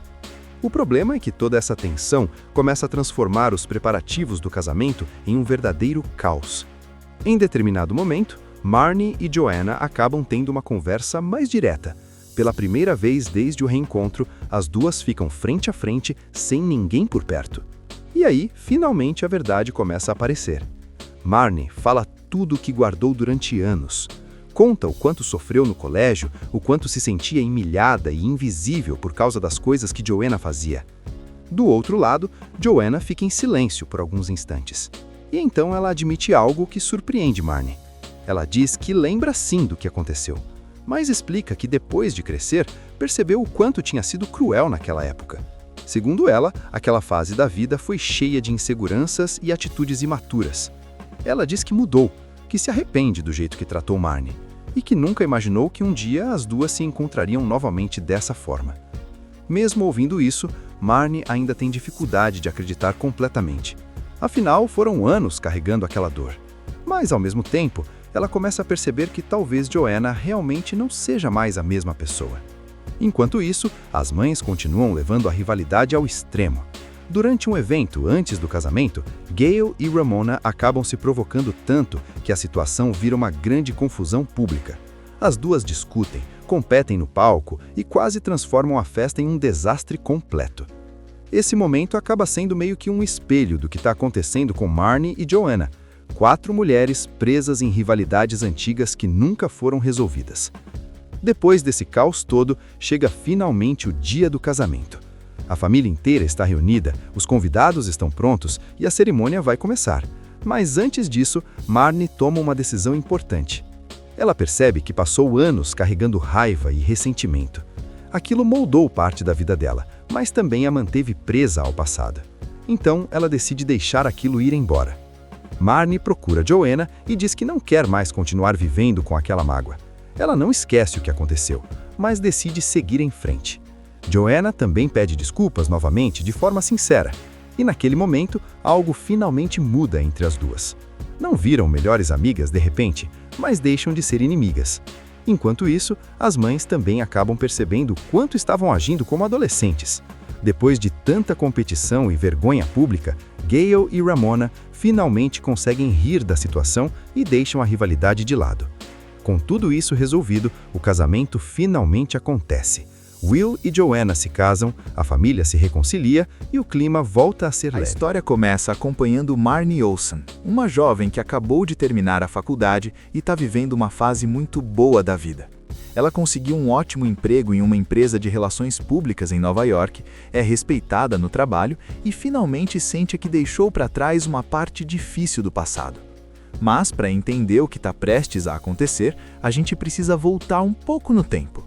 O problema é que toda essa tensão começa a transformar os preparativos do casamento em um verdadeiro caos. Em determinado momento, Marnie e Joanna acabam tendo uma conversa mais direta. Pela primeira vez desde o reencontro, as duas ficam frente a frente, sem ninguém por perto. E aí, finalmente, a verdade começa a aparecer. Marnie fala tudo o que guardou durante anos. Conta o quanto sofreu no colégio, o quanto se sentia humilhada e invisível por causa das coisas que Joanna fazia. Do outro lado, Joanna fica em silêncio por alguns instantes. E então ela admite algo que surpreende Marnie. Ela diz que lembra sim do que aconteceu, mas explica que depois de crescer, percebeu o quanto tinha sido cruel naquela época. Segundo ela, aquela fase da vida foi cheia de inseguranças e atitudes imaturas. Ela diz que mudou, que se arrepende do jeito que tratou Marnie, e que nunca imaginou que um dia as duas se encontrariam novamente dessa forma. Mesmo ouvindo isso, Marnie ainda tem dificuldade de acreditar completamente. Afinal, foram anos carregando aquela dor. Mas, ao mesmo tempo, ela começa a perceber que talvez Joanna realmente não seja mais a mesma pessoa. Enquanto isso, as mães continuam levando a rivalidade ao extremo. Durante um evento antes do casamento, Gayle e Ramona acabam se provocando tanto que a situação vira uma grande confusão pública. As duas discutem, competem no palco e quase transformam a festa em um desastre completo. Esse momento acaba sendo meio que um espelho do que está acontecendo com Marnie e Joanna, 4 mulheres presas em rivalidades antigas que nunca foram resolvidas. Depois desse caos todo, chega finalmente o dia do casamento. A família inteira está reunida, os convidados estão prontos e a cerimônia vai começar. Mas antes disso, Marnie toma uma decisão importante. Ela percebe que passou anos carregando raiva e ressentimento. Aquilo moldou parte da vida dela, mas também a manteve presa ao passado. Então, ela decide deixar aquilo ir embora. Marnie procura Joanna e diz que não quer mais continuar vivendo com aquela mágoa. Ela não esquece o que aconteceu, mas decide seguir em frente. Joanna também pede desculpas novamente de forma sincera, e naquele momento, algo finalmente muda entre as duas. Não viram melhores amigas de repente, mas deixam de ser inimigas. Enquanto isso, as mães também acabam percebendo o quanto estavam agindo como adolescentes. Depois de tanta competição e vergonha pública, Gayle e Ramona finalmente conseguem rir da situação e deixam a rivalidade de lado. Com tudo isso resolvido, o casamento finalmente acontece. Will e Joanna se casam, a família se reconcilia e o clima volta a ser leve. A história começa acompanhando Marnie Olsen, uma jovem que acabou de terminar a faculdade e está vivendo uma fase muito boa da vida. Ela conseguiu um ótimo emprego em uma empresa de relações públicas em Nova York, é respeitada no trabalho e finalmente sente que deixou para trás uma parte difícil do passado. Mas, para entender o que está prestes a acontecer, a gente precisa voltar um pouco no tempo.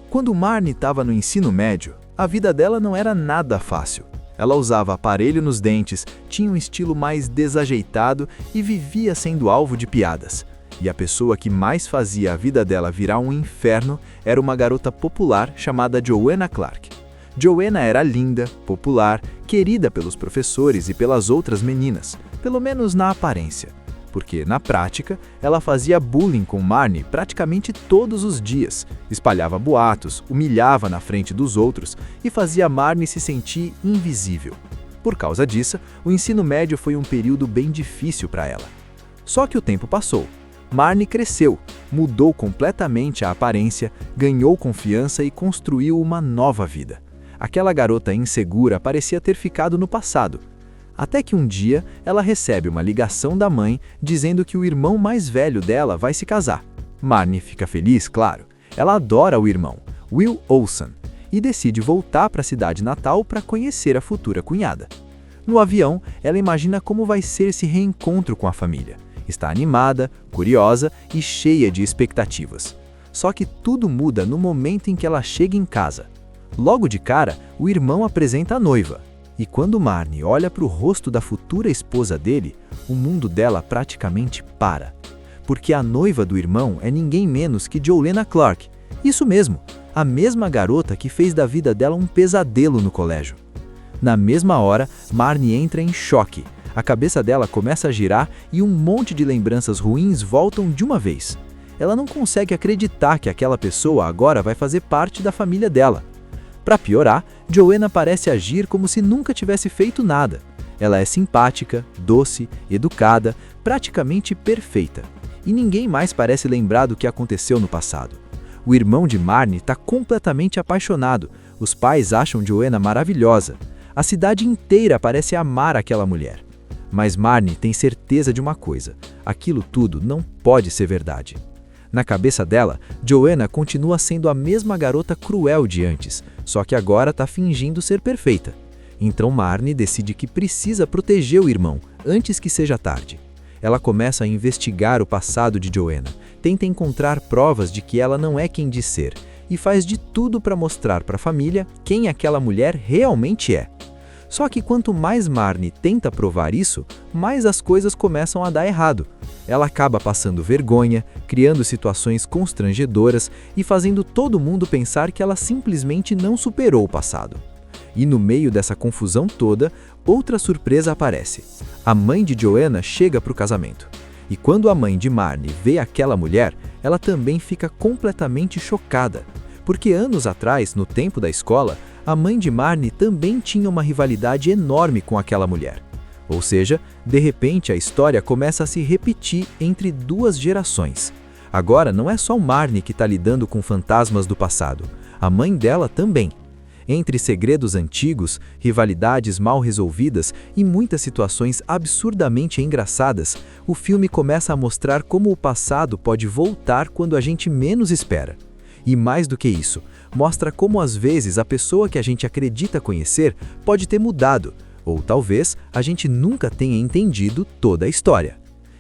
Quando Marnie estava no ensino médio, a vida dela não era nada fácil. Ela usava aparelho nos dentes, tinha um estilo mais desajeitado e vivia sendo alvo de piadas. E a pessoa que mais fazia a vida dela virar um inferno era uma garota popular chamada Joanna Clark. Joanna era linda, popular, querida pelos professores e pelas outras meninas, pelo menos na aparência. Porque, na prática, ela fazia bullying com Marnie praticamente todos os dias, espalhava boatos, humilhava na frente dos outros e fazia Marnie se sentir invisível. Por causa disso, o ensino médio foi um período bem difícil para ela. Só que o tempo passou. Marnie cresceu, mudou completamente a aparência, ganhou confiança e construiu uma nova vida. Aquela garota insegura parecia ter ficado no passado. Até que um dia, ela recebe uma ligação da mãe dizendo que o irmão mais velho dela vai se casar. Marnie fica feliz, claro. Ela adora o irmão, Will Olsen, e decide voltar para a cidade natal para conhecer a futura cunhada. No avião, ela imagina como vai ser esse reencontro com a família. Está animada, curiosa e cheia de expectativas. Só que tudo muda no momento em que ela chega em casa. Logo de cara, o irmão apresenta a noiva. E quando Marnie olha para o rosto da futura esposa dele, o mundo dela praticamente para. Porque a noiva do irmão é ninguém menos que Joanna Clark. Isso mesmo, a mesma garota que fez da vida dela um pesadelo no colégio. Na mesma hora, Marnie entra em choque. A cabeça dela começa a girar e um monte de lembranças ruins voltam de uma vez. Ela não consegue acreditar que aquela pessoa agora vai fazer parte da família dela. Para piorar, Joanna parece agir como se nunca tivesse feito nada. Ela é simpática, doce, educada, praticamente perfeita. E ninguém mais parece lembrar do que aconteceu no passado. O irmão de Marnie está completamente apaixonado. Os pais acham Joanna maravilhosa. A cidade inteira parece amar aquela mulher. Mas Marnie tem certeza de uma coisa: aquilo tudo não pode ser verdade. Na cabeça dela, Joanna continua sendo a mesma garota cruel de antes, só que agora está fingindo ser perfeita. Então Marnie decide que precisa proteger o irmão, antes que seja tarde. Ela começa a investigar o passado de Joanna, tenta encontrar provas de que ela não é quem diz ser, e faz de tudo para mostrar para a família quem aquela mulher realmente é. Só que quanto mais Marnie tenta provar isso, mais as coisas começam a dar errado. Ela acaba passando vergonha, criando situações constrangedoras e fazendo todo mundo pensar que ela simplesmente não superou o passado. E no meio dessa confusão toda, outra surpresa aparece. A mãe de Joanna chega para o casamento. E quando a mãe de Marnie vê aquela mulher, ela também fica completamente chocada. Porque anos atrás, no tempo da escola, a mãe de Marnie também tinha uma rivalidade enorme com aquela mulher. Ou seja, de repente a história começa a se repetir entre duas gerações. Agora não é só Marnie que está lidando com fantasmas do passado, a mãe dela também. Entre segredos antigos, rivalidades mal resolvidas e muitas situações absurdamente engraçadas, o filme começa a mostrar como o passado pode voltar quando a gente menos espera. E mais do que isso, mostra como às vezes a pessoa que a gente acredita conhecer pode ter mudado, ou talvez a gente nunca tenha entendido toda a história.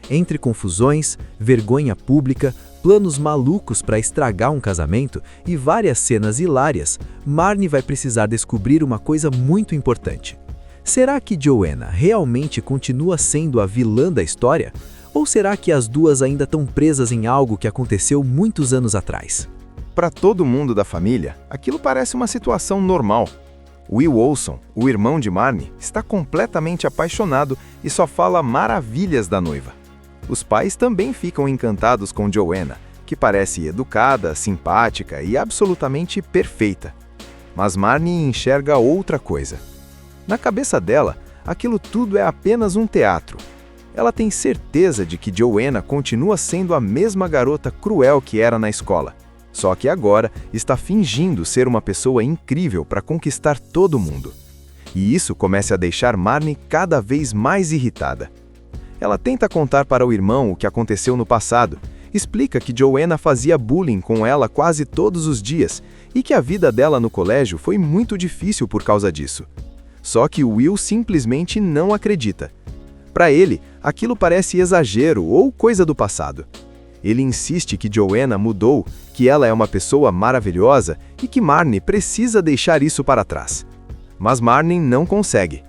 Entre confusões, vergonha pública, planos malucos para estragar um casamento e várias cenas hilárias, Marnie vai precisar descobrir uma coisa muito importante. Será que Joanna realmente continua sendo a vilã da história? Ou será que as duas ainda estão presas em algo que aconteceu muitos anos atrás? Para todo mundo da família, aquilo parece uma situação normal. Will Olson, o irmão de Marnie, está completamente apaixonado e só fala maravilhas da noiva. Os pais também ficam encantados com Joanna, que parece educada, simpática e absolutamente perfeita. Mas Marnie enxerga outra coisa. Na cabeça dela, aquilo tudo é apenas um teatro. Ela tem certeza de que Joanna continua sendo a mesma garota cruel que era na escola. Só que agora está fingindo ser uma pessoa incrível para conquistar todo mundo. E isso começa a deixar Marnie cada vez mais irritada. Ela tenta contar para o irmão o que aconteceu no passado, explica que Joanna fazia bullying com ela quase todos os dias e que a vida dela no colégio foi muito difícil por causa disso. Só que Will simplesmente não acredita. Para ele, aquilo parece exagero ou coisa do passado. Ele insiste que Joanna mudou, que ela é uma pessoa maravilhosa e que Marnie precisa deixar isso para trás. Mas Marnie não consegue.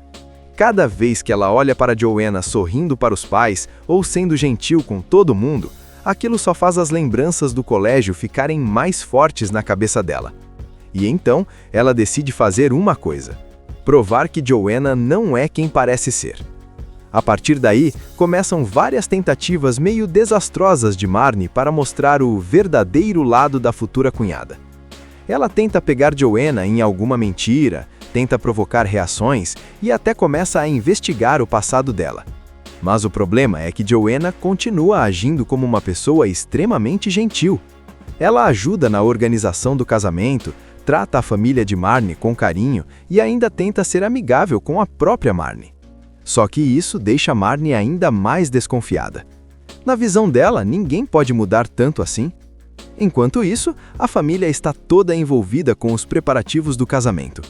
Cada vez que ela olha para Joanna sorrindo para os pais ou sendo gentil com todo mundo, aquilo só faz as lembranças do colégio ficarem mais fortes na cabeça dela. E então, ela decide fazer uma coisa: provar que Joanna não é quem parece ser. A partir daí, começam várias tentativas meio desastrosas de Marnie para mostrar o verdadeiro lado da futura cunhada. Ela tenta pegar Joanna em alguma mentira, tenta provocar reações e até começa a investigar o passado dela. Mas o problema é que Joanna continua agindo como uma pessoa extremamente gentil. Ela ajuda na organização do casamento, trata a família de Marnie com carinho e ainda tenta ser amigável com a própria Marnie. Só que isso deixa Marnie ainda mais desconfiada. Na visão dela, ninguém pode mudar tanto assim. Enquanto isso, a família está toda envolvida com os preparativos do casamento.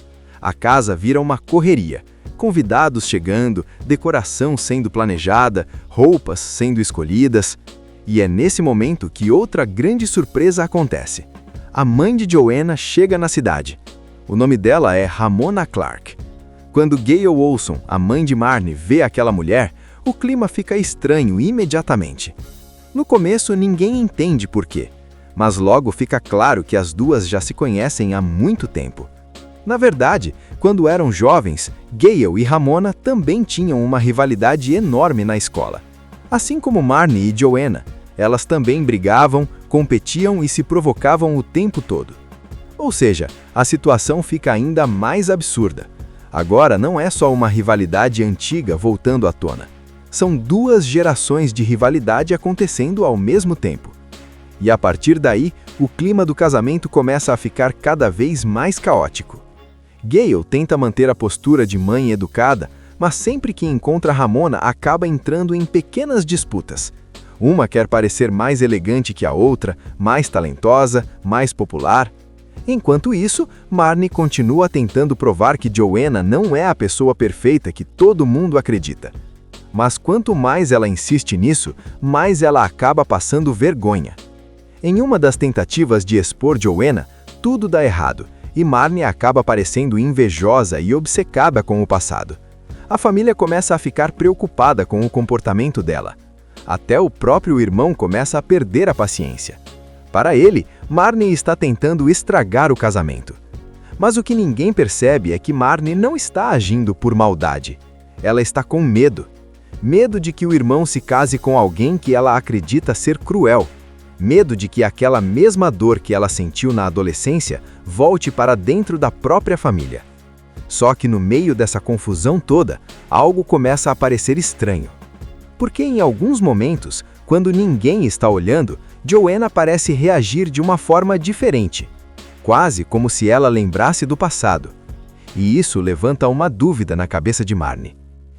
A casa vira uma correria, convidados chegando, decoração sendo planejada, roupas sendo escolhidas. E é nesse momento que outra grande surpresa acontece. A mãe de Joanna chega na cidade. O nome dela é Ramona Clark. Quando Gayle Olson, a mãe de Marnie, vê aquela mulher, o clima fica estranho imediatamente. No começo, ninguém entende por quê, mas logo fica claro que as duas já se conhecem há muito tempo. Na verdade, quando eram jovens, Gale e Ramona também tinham uma rivalidade enorme na escola. Assim como Marnie e Joanna, elas também brigavam, competiam e se provocavam o tempo todo. Ou seja, a situação fica ainda mais absurda. Agora não é só uma rivalidade antiga voltando à tona. São duas gerações de rivalidade acontecendo ao mesmo tempo. E a partir daí, o clima do casamento começa a ficar cada vez mais caótico. Gale tenta manter a postura de mãe educada, mas sempre que encontra Ramona acaba entrando em pequenas disputas. Uma quer parecer mais elegante que a outra, mais talentosa, mais popular. Enquanto isso, Marnie continua tentando provar que Joanna não é a pessoa perfeita que todo mundo acredita. Mas quanto mais ela insiste nisso, mais ela acaba passando vergonha. Em uma das tentativas de expor Joanna, tudo dá errado, e Marnie acaba parecendo invejosa e obcecada com o passado. A família começa a ficar preocupada com o comportamento dela. Até o próprio irmão começa a perder a paciência. Para ele, Marnie está tentando estragar o casamento. Mas o que ninguém percebe é que Marnie não está agindo por maldade. Ela está com medo. Medo de que o irmão se case com alguém que ela acredita ser cruel. Medo de que aquela mesma dor que ela sentiu na adolescência volte para dentro da própria família. Só que no meio dessa confusão toda, algo começa a parecer estranho. Porque em alguns momentos, quando ninguém está olhando, Joanna parece reagir de uma forma diferente, quase como se ela lembrasse do passado. E isso levanta uma dúvida na cabeça de Marnie.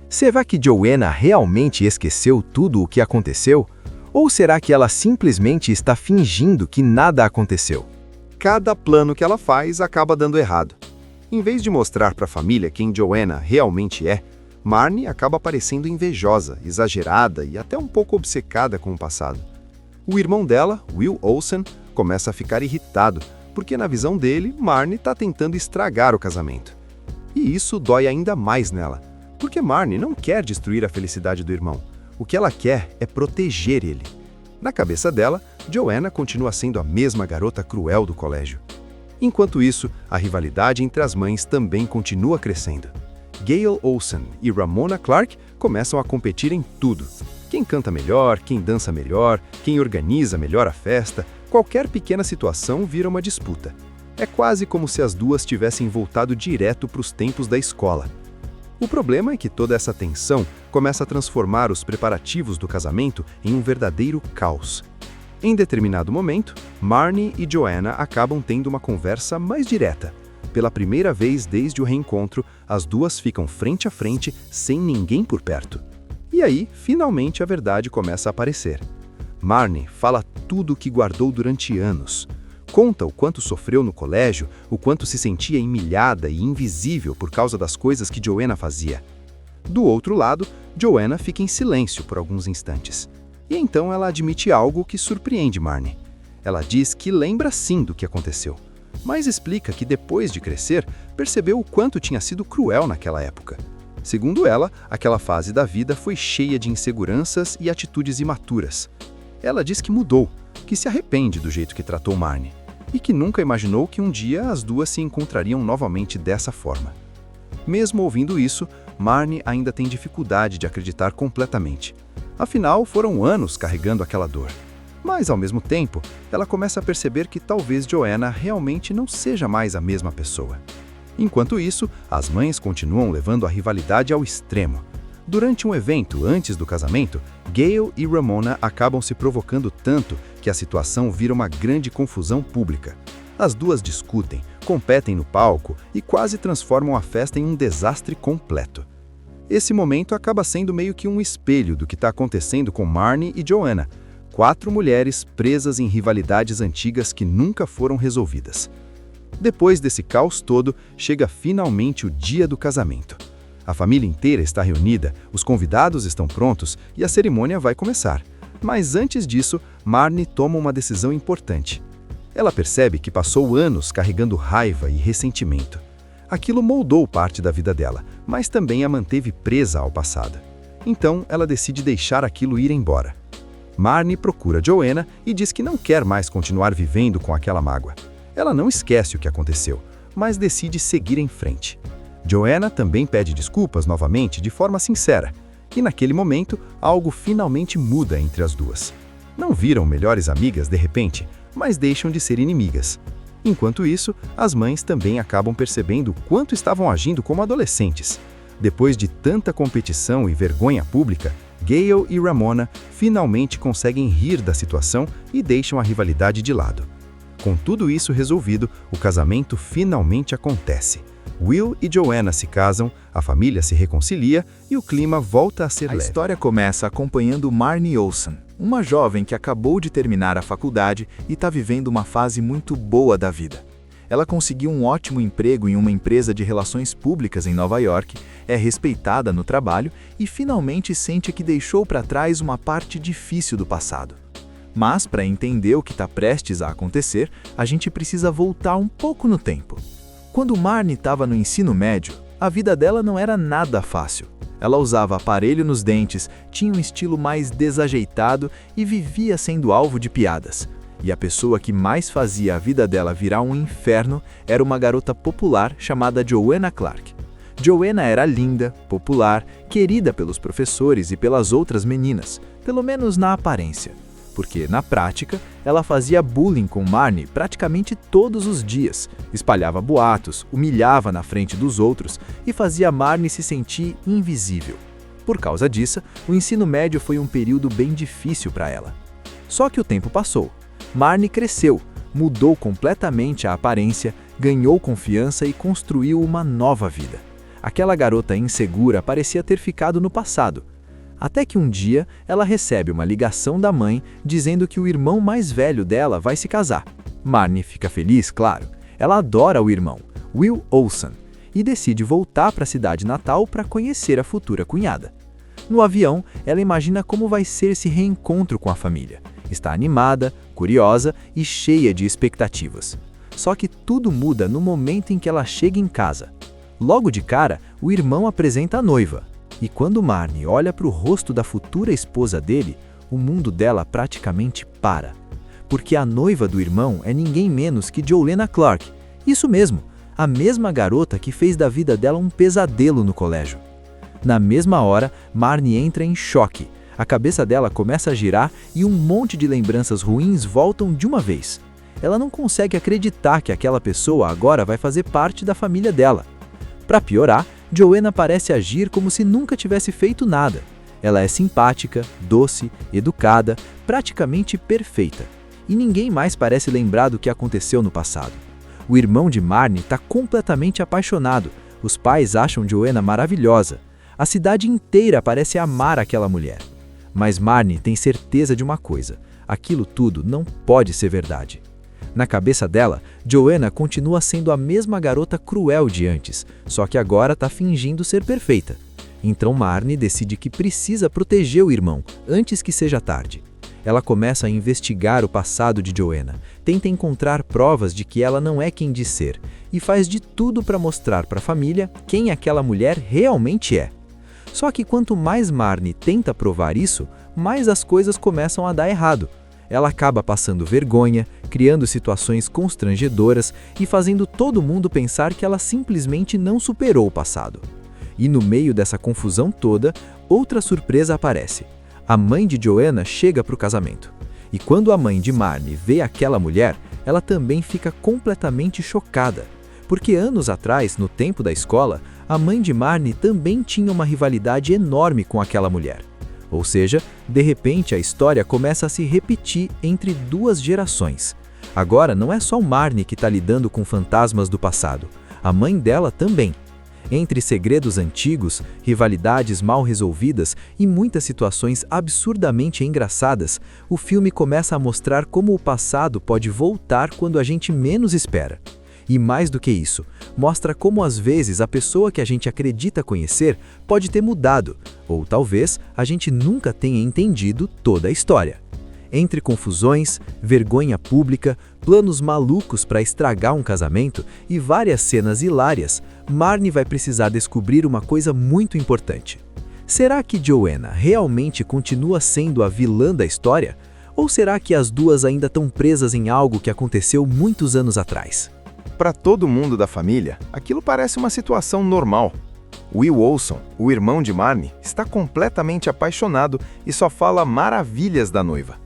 Será que Joanna realmente esqueceu tudo o que aconteceu? Ou será que ela simplesmente está fingindo que nada aconteceu? Cada plano que ela faz acaba dando errado. Em vez de mostrar para a família quem Joanna realmente é, Marnie acaba parecendo invejosa, exagerada e até um pouco obcecada com o passado. O irmão dela, Will Olsen, começa a ficar irritado, porque na visão dele, Marnie está tentando estragar o casamento. E isso dói ainda mais nela, porque Marnie não quer destruir a felicidade do irmão. O que ela quer é proteger ele. Na cabeça dela, Joanna continua sendo a mesma garota cruel do colégio. Enquanto isso, a rivalidade entre as mães também continua crescendo. Gale Olsen e Ramona Clark começam a competir em tudo. Quem canta melhor, quem dança melhor, quem organiza melhor a festa, qualquer pequena situação vira uma disputa. É quase como se as duas tivessem voltado direto para os tempos da escola. O problema é que toda essa tensão começa a transformar os preparativos do casamento em um verdadeiro caos. Em determinado momento, Marnie e Joanna acabam tendo uma conversa mais direta. Pela primeira vez desde o reencontro, as duas ficam frente a frente, sem ninguém por perto. E aí, finalmente, a verdade começa a aparecer. Marnie fala tudo o que guardou durante anos. Conta o quanto sofreu no colégio, o quanto se sentia humilhada e invisível por causa das coisas que Joanna fazia. Do outro lado, Joanna fica em silêncio por alguns instantes. E então ela admite algo que surpreende Marnie. Ela diz que lembra sim do que aconteceu, mas explica que depois de crescer, percebeu o quanto tinha sido cruel naquela época. Segundo ela, aquela fase da vida foi cheia de inseguranças e atitudes imaturas. Ela diz que mudou, que se arrepende do jeito que tratou Marnie, e que nunca imaginou que um dia as duas se encontrariam novamente dessa forma. Mesmo ouvindo isso, Marnie ainda tem dificuldade de acreditar completamente. Afinal, foram anos carregando aquela dor. Mas, ao mesmo tempo, ela começa a perceber que talvez Joanna realmente não seja mais a mesma pessoa. Enquanto isso, as mães continuam levando a rivalidade ao extremo. Durante um evento antes do casamento, Gale e Ramona acabam se provocando tanto que a situação vira uma grande confusão pública. As duas discutem, competem no palco e quase transformam a festa em um desastre completo. Esse momento acaba sendo meio que um espelho do que está acontecendo com Marnie e Joanna, 4 mulheres presas em rivalidades antigas que nunca foram resolvidas. Depois desse caos todo, chega finalmente o dia do casamento. A família inteira está reunida, os convidados estão prontos e a cerimônia vai começar. Mas antes disso, Marnie toma uma decisão importante. Ela percebe que passou anos carregando raiva e ressentimento. Aquilo moldou parte da vida dela, mas também a manteve presa ao passado. Então, ela decide deixar aquilo ir embora. Marnie procura Joanna e diz que não quer mais continuar vivendo com aquela mágoa. Ela não esquece o que aconteceu, mas decide seguir em frente. Joanna também pede desculpas novamente de forma sincera, e naquele momento algo finalmente muda entre as duas. Não viram melhores amigas de repente, mas deixam de ser inimigas. Enquanto isso, as mães também acabam percebendo o quanto estavam agindo como adolescentes. Depois de tanta competição e vergonha pública, Gale e Ramona finalmente conseguem rir da situação e deixam a rivalidade de lado. Com tudo isso resolvido, o casamento finalmente acontece. Will e Joanna se casam, a família se reconcilia e o clima volta a ser leve. A história começa acompanhando Marnie Olsen, uma jovem que acabou de terminar a faculdade e está vivendo uma fase muito boa da vida. Ela conseguiu um ótimo emprego em uma empresa de relações públicas em Nova York, é respeitada no trabalho e finalmente sente que deixou para trás uma parte difícil do passado. Mas, para entender o que está prestes a acontecer, a gente precisa voltar um pouco no tempo. Quando Marnie estava no ensino médio, a vida dela não era nada fácil. Ela usava aparelho nos dentes, tinha um estilo mais desajeitado e vivia sendo alvo de piadas. E a pessoa que mais fazia a vida dela virar um inferno era uma garota popular chamada Joanna Clark. Joanna era linda, popular, querida pelos professores e pelas outras meninas, pelo menos na aparência. Porque, na prática, ela fazia bullying com Marnie praticamente todos os dias, espalhava boatos, humilhava na frente dos outros e fazia Marnie se sentir invisível. Por causa disso, o ensino médio foi um período bem difícil para ela. Só que o tempo passou. Marnie cresceu, mudou completamente a aparência, ganhou confiança e construiu uma nova vida. Aquela garota insegura parecia ter ficado no passado. Até que um dia, ela recebe uma ligação da mãe dizendo que o irmão mais velho dela vai se casar. Marnie fica feliz, claro. Ela adora o irmão, Will Olsen, e decide voltar para a cidade natal para conhecer a futura cunhada. No avião, ela imagina como vai ser esse reencontro com a família. Está animada, curiosa e cheia de expectativas. Só que tudo muda no momento em que ela chega em casa. Logo de cara, o irmão apresenta a noiva. E quando Marnie olha para o rosto da futura esposa dele, o mundo dela praticamente para. Porque a noiva do irmão é ninguém menos que Joanna Clark. Isso mesmo, a mesma garota que fez da vida dela um pesadelo no colégio. Na mesma hora, Marnie entra em choque. A cabeça dela começa a girar e um monte de lembranças ruins voltam de uma vez. Ela não consegue acreditar que aquela pessoa agora vai fazer parte da família dela. Para piorar, Joanna parece agir como se nunca tivesse feito nada. Ela é simpática, doce, educada, praticamente perfeita. E ninguém mais parece lembrar do que aconteceu no passado. O irmão de Marnie está completamente apaixonado. Os pais acham Joanna maravilhosa. A cidade inteira parece amar aquela mulher. Mas Marnie tem certeza de uma coisa: aquilo tudo não pode ser verdade. Na cabeça dela, Joanna continua sendo a mesma garota cruel de antes, só que agora está fingindo ser perfeita. Então Marnie decide que precisa proteger o irmão, antes que seja tarde. Ela começa a investigar o passado de Joanna, tenta encontrar provas de que ela não é quem diz ser, e faz de tudo para mostrar para a família quem aquela mulher realmente é. Só que quanto mais Marnie tenta provar isso, mais as coisas começam a dar errado. Ela acaba passando vergonha, criando situações constrangedoras e fazendo todo mundo pensar que ela simplesmente não superou o passado. E no meio dessa confusão toda, outra surpresa aparece. A mãe de Joanna chega para o casamento. E quando a mãe de Marnie vê aquela mulher, ela também fica completamente chocada. Porque anos atrás, no tempo da escola, a mãe de Marnie também tinha uma rivalidade enorme com aquela mulher. Ou seja, de repente a história começa a se repetir entre duas gerações. Agora não é só Marnie que está lidando com fantasmas do passado, a mãe dela também. Entre segredos antigos, rivalidades mal resolvidas e muitas situações absurdamente engraçadas, o filme começa a mostrar como o passado pode voltar quando a gente menos espera. E mais do que isso, mostra como às vezes a pessoa que a gente acredita conhecer pode ter mudado, ou talvez a gente nunca tenha entendido toda a história. Entre confusões, vergonha pública, planos malucos para estragar um casamento e várias cenas hilárias, Marnie vai precisar descobrir uma coisa muito importante. Será que Joanna realmente continua sendo a vilã da história? Ou será que as duas ainda estão presas em algo que aconteceu muitos anos atrás? para todo mundo da família, aquilo parece uma situação normal. Will Olson, o irmão de Marnie, está completamente apaixonado e só fala maravilhas da noiva.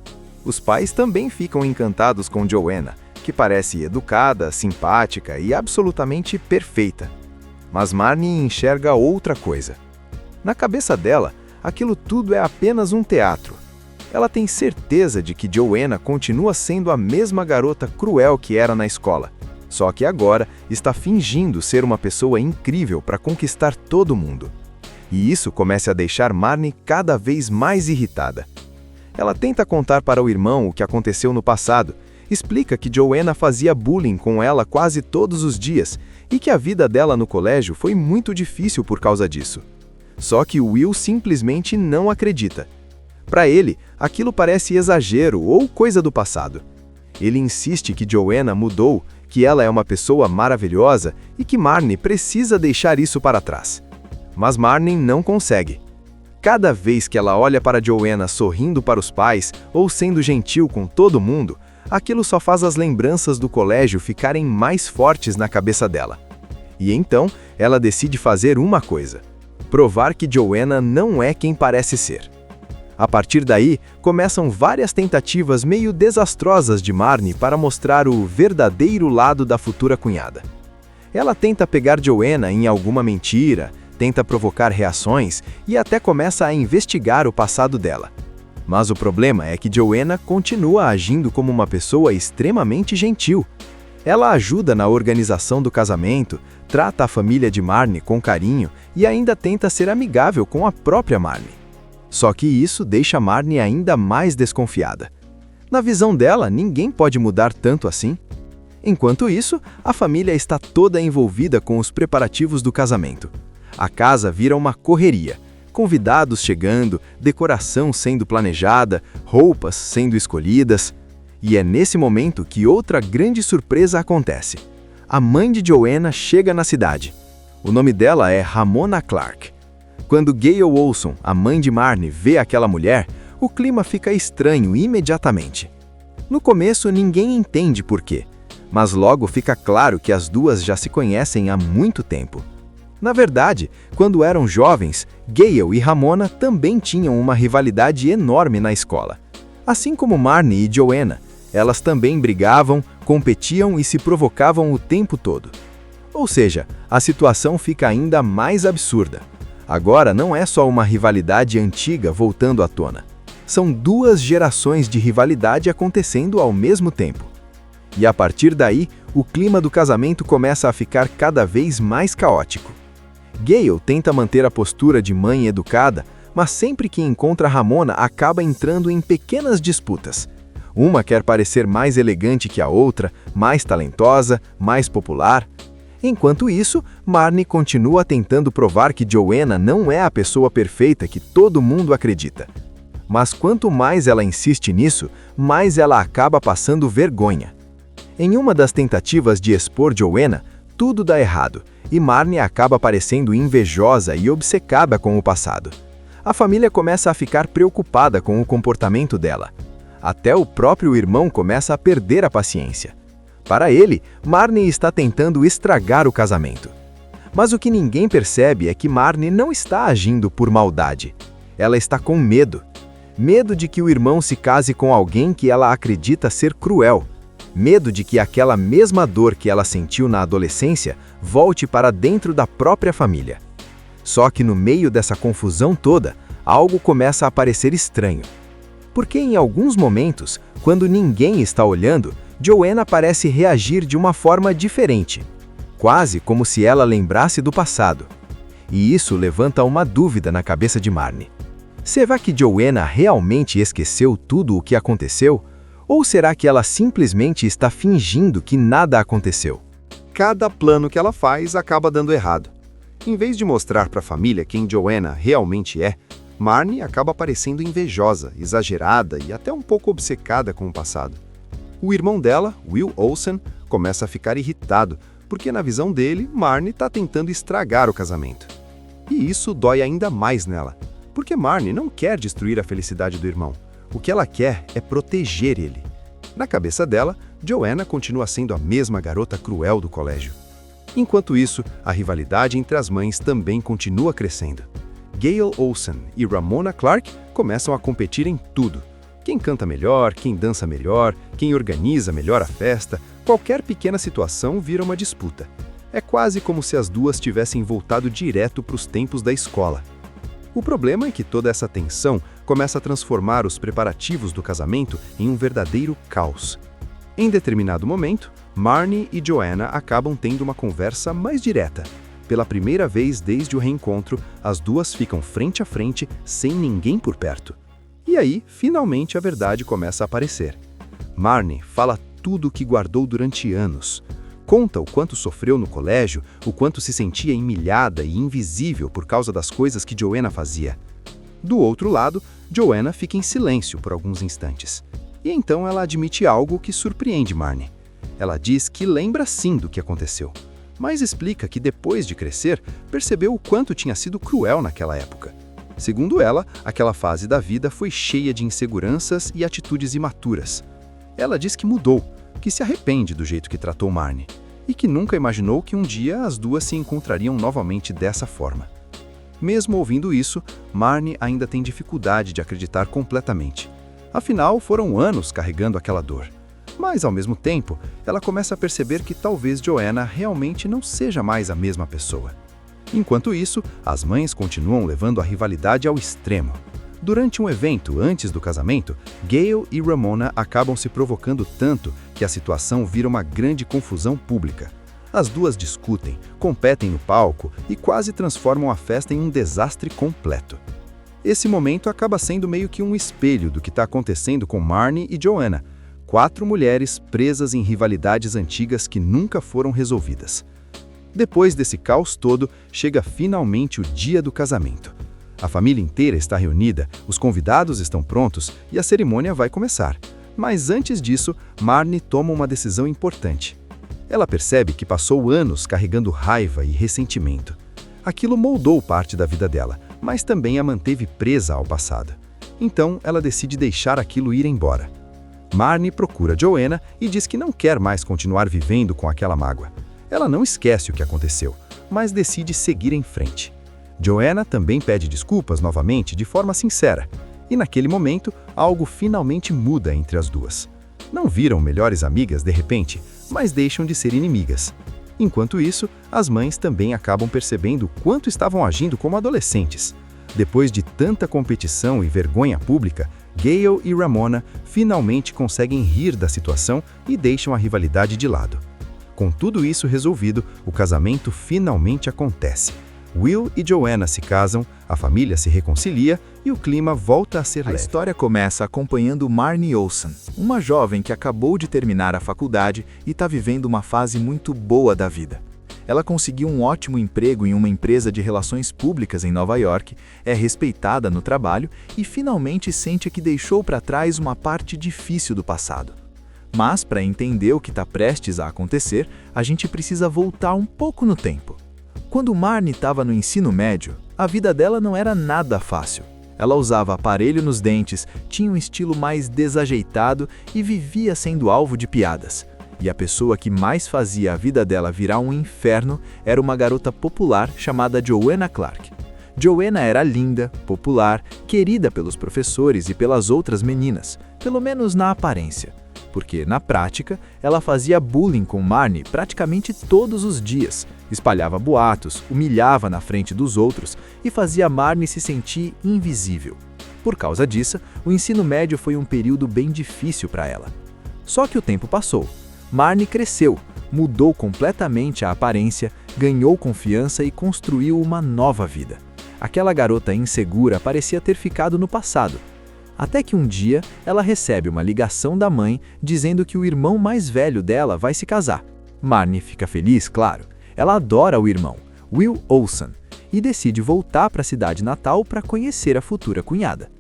Os pais também ficam encantados com Joanna, que parece educada, simpática e absolutamente perfeita. Mas Marnie enxerga outra coisa. Na cabeça dela, aquilo tudo é apenas um teatro. Ela tem certeza de que Joanna continua sendo a mesma garota cruel que era na escola, só que agora está fingindo ser uma pessoa incrível para conquistar todo mundo. E isso começa a deixar Marnie cada vez mais irritada. Ela tenta contar para o irmão o que aconteceu no passado, explica que Joanna fazia bullying com ela quase todos os dias e que a vida dela no colégio foi muito difícil por causa disso. Só que Will simplesmente não acredita. Para ele, aquilo parece exagero ou coisa do passado. Ele insiste que Joanna mudou, que ela é uma pessoa maravilhosa e que Marnie precisa deixar isso para trás. Mas Marnie não consegue. Cada vez que ela olha para Joanna sorrindo para os pais ou sendo gentil com todo mundo, aquilo só faz as lembranças do colégio ficarem mais fortes na cabeça dela. E então, ela decide fazer uma coisa: provar que Joanna não é quem parece ser. A partir daí, começam várias tentativas meio desastrosas de Marnie para mostrar o verdadeiro lado da futura cunhada. Ela tenta pegar Joanna em alguma mentira, tenta provocar reações e até começa a investigar o passado dela. Mas o problema é que Joanna continua agindo como uma pessoa extremamente gentil. Ela ajuda na organização do casamento, trata a família de Marnie com carinho e ainda tenta ser amigável com a própria Marnie. Só que isso deixa Marnie ainda mais desconfiada. Na visão dela, ninguém pode mudar tanto assim. Enquanto isso, a família está toda envolvida com os preparativos do casamento. A casa vira uma correria. Convidados chegando, decoração sendo planejada, roupas sendo escolhidas. E é nesse momento que outra grande surpresa acontece. A mãe de Joanna chega na cidade. O nome dela é Ramona Clark. Quando Gayle Olson, a mãe de Marnie, vê aquela mulher, o clima fica estranho imediatamente. No começo, ninguém entende por quê, mas logo fica claro que as duas já se conhecem há muito tempo. Na verdade, quando eram jovens, Gayle e Ramona também tinham uma rivalidade enorme na escola. Assim como Marnie e Joanna, elas também brigavam, competiam e se provocavam o tempo todo. Ou seja, a situação fica ainda mais absurda. Agora não é só uma rivalidade antiga voltando à tona. São duas gerações de rivalidade acontecendo ao mesmo tempo. E a partir daí, o clima do casamento começa a ficar cada vez mais caótico. Gayle tenta manter a postura de mãe educada, mas sempre que encontra Ramona acaba entrando em pequenas disputas. Uma quer parecer mais elegante que a outra, mais talentosa, mais popular. Enquanto isso, Marnie continua tentando provar que Joanna não é a pessoa perfeita que todo mundo acredita. Mas quanto mais ela insiste nisso, mais ela acaba passando vergonha. Em uma das tentativas de expor Joanna, tudo dá errado, e Marnie acaba parecendo invejosa e obcecada com o passado. A família começa a ficar preocupada com o comportamento dela. Até o próprio irmão começa a perder a paciência. Para ele, Marnie está tentando estragar o casamento. Mas o que ninguém percebe é que Marnie não está agindo por maldade. Ela está com medo. Medo de que o irmão se case com alguém que ela acredita ser cruel. Medo de que aquela mesma dor que ela sentiu na adolescência volte para dentro da própria família. Só que no meio dessa confusão toda, algo começa a parecer estranho. Porque em alguns momentos, quando ninguém está olhando, Joanna parece reagir de uma forma diferente, quase como se ela lembrasse do passado. E isso levanta uma dúvida na cabeça de Marnie. Será que Joanna realmente esqueceu tudo o que aconteceu? Ou será que ela simplesmente está fingindo que nada aconteceu? Cada plano que ela faz acaba dando errado. Em vez de mostrar para a família quem Joanna realmente é, Marnie acaba parecendo invejosa, exagerada e até um pouco obcecada com o passado. O irmão dela, Will Olson, começa a ficar irritado, porque na visão dele, Marnie está tentando estragar o casamento. E isso dói ainda mais nela, porque Marnie não quer destruir a felicidade do irmão. O que ela quer é proteger ele. Na cabeça dela, Joanna continua sendo a mesma garota cruel do colégio. Enquanto isso, a rivalidade entre as mães também continua crescendo. Gayle Olsen e Ramona Clark começam a competir em tudo. Quem canta melhor, quem dança melhor, quem organiza melhor a festa, qualquer pequena situação vira uma disputa. É quase como se as duas tivessem voltado direto para os tempos da escola. O problema é que toda essa tensão começa a transformar os preparativos do casamento em um verdadeiro caos. Em determinado momento, Marnie e Joanna acabam tendo uma conversa mais direta. Pela primeira vez desde o reencontro, as duas ficam frente a frente, sem ninguém por perto. E aí, finalmente, a verdade começa a aparecer. Marnie fala tudo o que guardou durante anos. Conta o quanto sofreu no colégio, o quanto se sentia humilhada e invisível por causa das coisas que Joanna fazia. Do outro lado, Joanna fica em silêncio por alguns instantes. E então ela admite algo que surpreende Marnie. Ela diz que lembra sim do que aconteceu, mas explica que depois de crescer, percebeu o quanto tinha sido cruel naquela época. Segundo ela, aquela fase da vida foi cheia de inseguranças e atitudes imaturas. Ela diz que mudou, que se arrepende do jeito que tratou Marnie, e que nunca imaginou que um dia as duas se encontrariam novamente dessa forma. Mesmo ouvindo isso, Marnie ainda tem dificuldade de acreditar completamente. Afinal, foram anos carregando aquela dor. Mas, ao mesmo tempo, ela começa a perceber que talvez Joanna realmente não seja mais a mesma pessoa. Enquanto isso, as mães continuam levando a rivalidade ao extremo. Durante um evento antes do casamento, Gayle e Ramona acabam se provocando tanto que a situação vira uma grande confusão pública. As duas discutem, competem no palco e quase transformam a festa em um desastre completo. Esse momento acaba sendo meio que um espelho do que está acontecendo com Marnie e Joanna, 4 mulheres presas em rivalidades antigas que nunca foram resolvidas. Depois desse caos todo, chega finalmente o dia do casamento. A família inteira está reunida, os convidados estão prontos e a cerimônia vai começar. Mas antes disso, Marnie toma uma decisão importante. Ela percebe que passou anos carregando raiva e ressentimento. Aquilo moldou parte da vida dela, mas também a manteve presa ao passado. Então, ela decide deixar aquilo ir embora. Marnie procura Joanna e diz que não quer mais continuar vivendo com aquela mágoa. Ela não esquece o que aconteceu, mas decide seguir em frente. Joanna também pede desculpas novamente de forma sincera. E naquele momento, algo finalmente muda entre as duas. Não viram melhores amigas de repente, mas deixam de ser inimigas. Enquanto isso, as mães também acabam percebendo o quanto estavam agindo como adolescentes. Depois de tanta competição e vergonha pública, Gayle e Ramona finalmente conseguem rir da situação e deixam a rivalidade de lado. Com tudo isso resolvido, o casamento finalmente acontece. Will e Joanna se casam, a família se reconcilia e o clima volta a ser leve. A história começa acompanhando Marnie Olsen, uma jovem que acabou de terminar a faculdade e está vivendo uma fase muito boa da vida. Ela conseguiu um ótimo emprego em uma empresa de relações públicas em Nova York, é respeitada no trabalho e finalmente sente que deixou para trás uma parte difícil do passado. Mas, para entender o que está prestes a acontecer, a gente precisa voltar um pouco no tempo. Quando Marnie estava no ensino médio, a vida dela não era nada fácil. Ela usava aparelho nos dentes, tinha um estilo mais desajeitado e vivia sendo alvo de piadas. E a pessoa que mais fazia a vida dela virar um inferno era uma garota popular chamada Joanna Clark. Joanna era linda, popular, querida pelos professores e pelas outras meninas, pelo menos na aparência. Porque, na prática, ela fazia bullying com Marnie praticamente todos os dias, espalhava boatos, humilhava na frente dos outros e fazia Marnie se sentir invisível. Por causa disso, o ensino médio foi um período bem difícil para ela. Só que o tempo passou. Marnie cresceu, mudou completamente a aparência, ganhou confiança e construiu uma nova vida. Aquela garota insegura parecia ter ficado no passado. Até que um dia, ela recebe uma ligação da mãe dizendo que o irmão mais velho dela vai se casar. Marnie fica feliz, claro. Ela adora o irmão, Will Olsen, e decide voltar para a cidade natal para conhecer a futura cunhada.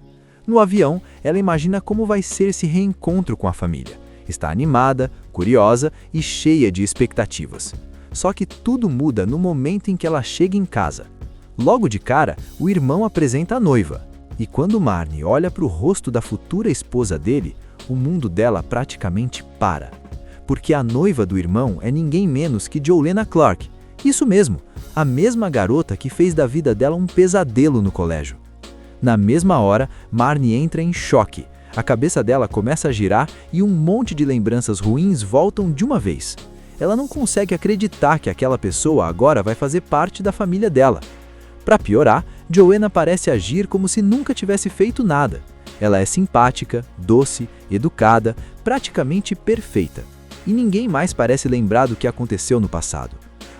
No avião, ela imagina como vai ser esse reencontro com a família. Está animada, curiosa e cheia de expectativas. Só que tudo muda no momento em que ela chega em casa. Logo de cara, o irmão apresenta a noiva. E quando Marnie olha para o rosto da futura esposa dele, o mundo dela praticamente para. Porque a noiva do irmão é ninguém menos que Joanna Clark. Isso mesmo, a mesma garota que fez da vida dela um pesadelo no colégio. Na mesma hora, Marnie entra em choque. A cabeça dela começa a girar e um monte de lembranças ruins voltam de uma vez. Ela não consegue acreditar que aquela pessoa agora vai fazer parte da família dela. Para piorar, Joanna parece agir como se nunca tivesse feito nada. Ela é simpática, doce, educada, praticamente perfeita. E ninguém mais parece lembrar do que aconteceu no passado.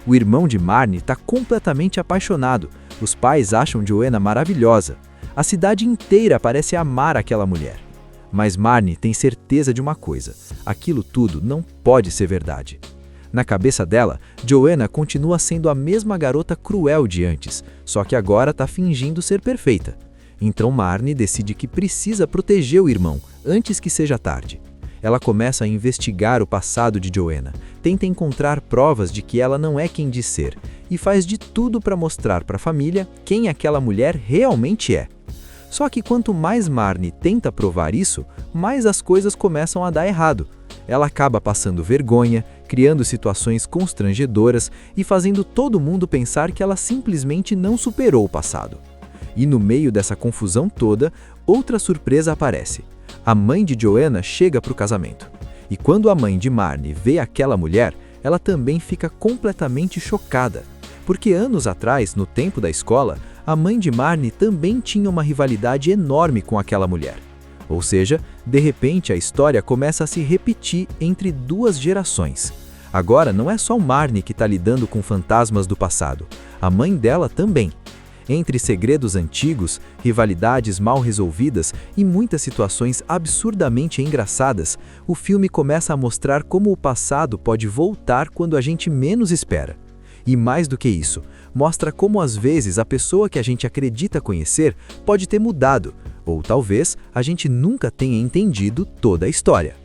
O irmão de Marnie está completamente apaixonado. Os pais acham Joanna maravilhosa. A cidade inteira parece amar aquela mulher. Mas Marnie tem certeza de uma coisa: aquilo tudo não pode ser verdade. Na cabeça dela, Joanna continua sendo a mesma garota cruel de antes, só que agora está fingindo ser perfeita. Então Marnie decide que precisa proteger o irmão antes que seja tarde. Ela começa a investigar o passado de Joanna, tenta encontrar provas de que ela não é quem diz ser e faz de tudo para mostrar para a família quem aquela mulher realmente é. Só que quanto mais Marnie tenta provar isso, mais as coisas começam a dar errado. Ela acaba passando vergonha, criando situações constrangedoras e fazendo todo mundo pensar que ela simplesmente não superou o passado. E no meio dessa confusão toda, outra surpresa aparece. A mãe de Joanna chega para o casamento. E quando a mãe de Marnie vê aquela mulher, ela também fica completamente chocada. Porque anos atrás, no tempo da escola, a mãe de Marnie também tinha uma rivalidade enorme com aquela mulher. Ou seja, de repente a história começa a se repetir entre duas gerações. Agora não é só Marnie que está lidando com fantasmas do passado, a mãe dela também. Entre segredos antigos, rivalidades mal resolvidas e muitas situações absurdamente engraçadas, o filme começa a mostrar como o passado pode voltar quando a gente menos espera. E mais do que isso, mostra como às vezes a pessoa que a gente acredita conhecer pode ter mudado, ou talvez a gente nunca tenha entendido toda a história.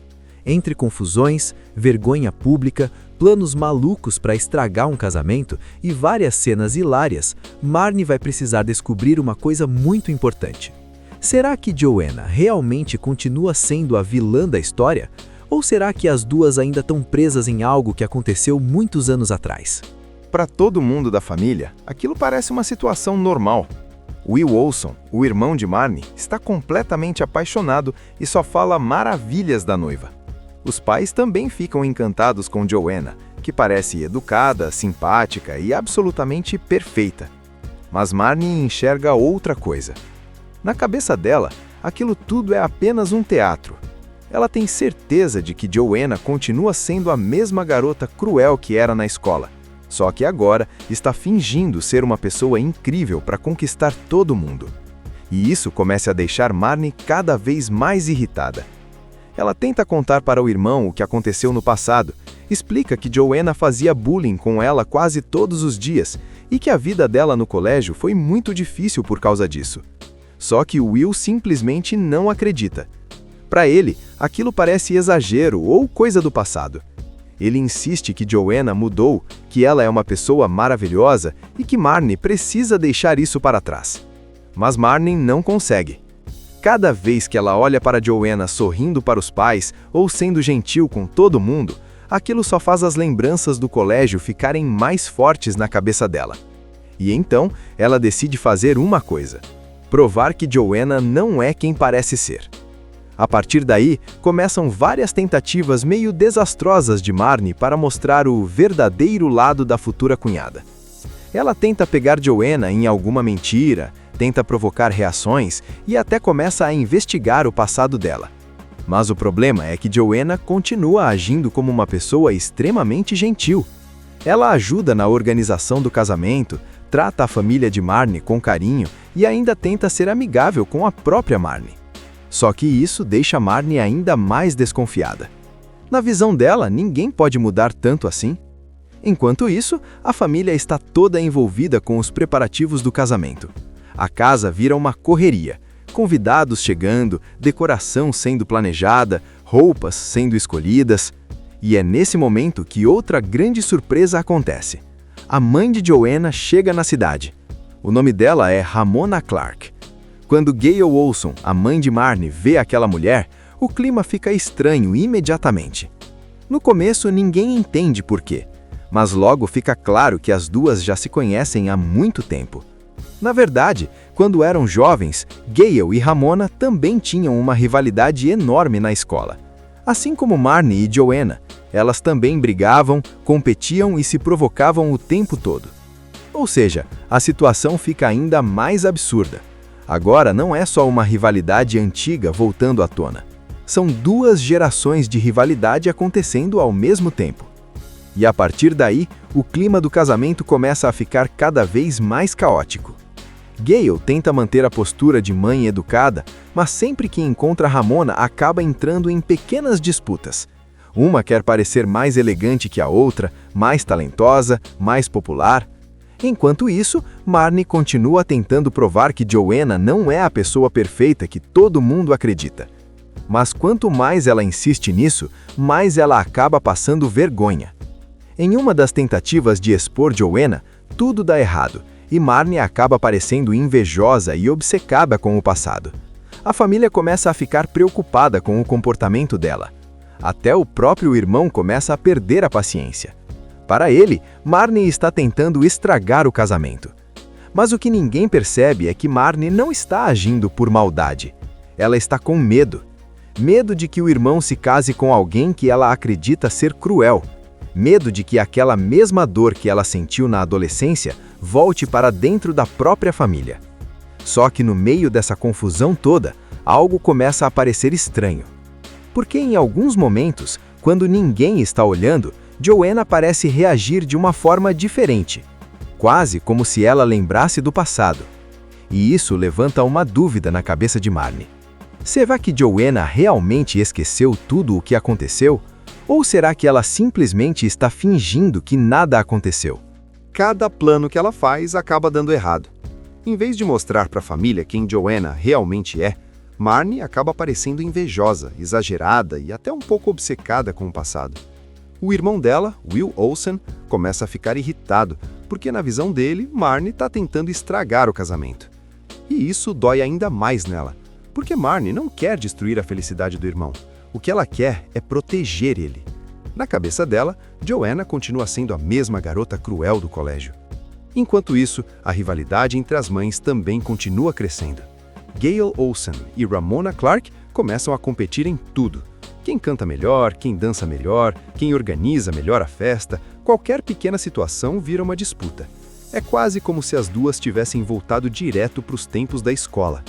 Entre confusões, vergonha pública, planos malucos para estragar um casamento e várias cenas hilárias, Marnie vai precisar descobrir uma coisa muito importante. Será que Joanna realmente continua sendo a vilã da história? Ou será que as duas ainda estão presas em algo que aconteceu muitos anos atrás? Para todo mundo da família, aquilo parece uma situação normal. Will Olson, o irmão de Marnie, está completamente apaixonado e só fala maravilhas da noiva. Os pais também ficam encantados com Joanna, que parece educada, simpática e absolutamente perfeita. Mas Marnie enxerga outra coisa. Na cabeça dela, aquilo tudo é apenas um teatro. Ela tem certeza de que Joanna continua sendo a mesma garota cruel que era na escola, só que agora está fingindo ser uma pessoa incrível para conquistar todo mundo. E isso começa a deixar Marnie cada vez mais irritada. Ela tenta contar para o irmão o que aconteceu no passado, explica que Joanna fazia bullying com ela quase todos os dias e que a vida dela no colégio foi muito difícil por causa disso. Só que Will simplesmente não acredita. Para ele, aquilo parece exagero ou coisa do passado. Ele insiste que Joanna mudou, que ela é uma pessoa maravilhosa e que Marnie precisa deixar isso para trás. Mas Marnie não consegue. Cada vez que ela olha para Joanna sorrindo para os pais ou sendo gentil com todo mundo, aquilo só faz as lembranças do colégio ficarem mais fortes na cabeça dela. E então, ela decide fazer uma coisa: provar que Joanna não é quem parece ser. A partir daí, começam várias tentativas meio desastrosas de Marnie para mostrar o verdadeiro lado da futura cunhada. Ela tenta pegar Joanna em alguma mentira, tenta provocar reações e até começa a investigar o passado dela. Mas o problema é que Joanna continua agindo como uma pessoa extremamente gentil. Ela ajuda na organização do casamento, trata a família de Marnie com carinho e ainda tenta ser amigável com a própria Marnie. Só que isso deixa Marnie ainda mais desconfiada. Na visão dela, ninguém pode mudar tanto assim. Enquanto isso, a família está toda envolvida com os preparativos do casamento. A casa vira uma correria, convidados chegando, decoração sendo planejada, roupas sendo escolhidas. E é nesse momento que outra grande surpresa acontece. A mãe de Joanna chega na cidade. O nome dela é Ramona Clark. Quando Gayle Olson, a mãe de Marnie, vê aquela mulher, O clima fica estranho imediatamente. No começo, ninguém entende por quê, mas logo fica claro que as duas já se conhecem há muito tempo. Na verdade, quando eram jovens, Gale e Ramona também tinham uma rivalidade enorme na escola. Assim como Marnie e Joanna, elas também brigavam, competiam e se provocavam o tempo todo. Ou seja, a situação fica ainda mais absurda. Agora não é só uma rivalidade antiga voltando à tona. São duas gerações de rivalidade acontecendo ao mesmo tempo. E a partir daí, o clima do casamento começa a ficar cada vez mais caótico. Gale tenta manter a postura de mãe educada, mas sempre que encontra Ramona acaba entrando em pequenas disputas. Uma quer parecer mais elegante que a outra, mais talentosa, mais popular. Enquanto isso, Marnie continua tentando provar que Joanna não é a pessoa perfeita que todo mundo acredita. Mas quanto mais ela insiste nisso, mais ela acaba passando vergonha. Em uma das tentativas de expor Joanna, tudo dá errado, e Marnie acaba parecendo invejosa e obcecada com o passado. A família começa a ficar preocupada com o comportamento dela. Até o próprio irmão começa a perder a paciência. Para ele, Marnie está tentando estragar o casamento. Mas o que ninguém percebe é que Marnie não está agindo por maldade. Ela está com medo. Medo de que o irmão se case com alguém que ela acredita ser cruel. Medo de que aquela mesma dor que ela sentiu na adolescência volte para dentro da própria família. Só que no meio dessa confusão toda, algo começa a parecer estranho. Porque em alguns momentos, quando ninguém está olhando, Joanna parece reagir de uma forma diferente, quase como se ela lembrasse do passado. E isso levanta uma dúvida na cabeça de Marnie. Será que Joanna realmente esqueceu tudo o que aconteceu? Ou será que ela simplesmente está fingindo que nada aconteceu? Cada plano que ela faz acaba dando errado. Em vez de mostrar para a família quem Joanna realmente é, Marnie acaba parecendo invejosa, exagerada e até um pouco obcecada com o passado. O irmão dela, Will Olsen, começa a ficar irritado, porque na visão dele, Marnie está tentando estragar o casamento. E isso dói ainda mais nela, porque Marnie não quer destruir a felicidade do irmão. O que ela quer é proteger ele. Na cabeça dela, Joanna continua sendo a mesma garota cruel do colégio. Enquanto isso, a rivalidade entre as mães também continua crescendo. Gale Olsen e Ramona Clark começam a competir em tudo. Quem canta melhor, quem dança melhor, quem organiza melhor a festa, qualquer pequena situação vira uma disputa. É quase como se as duas tivessem voltado direto para os tempos da escola.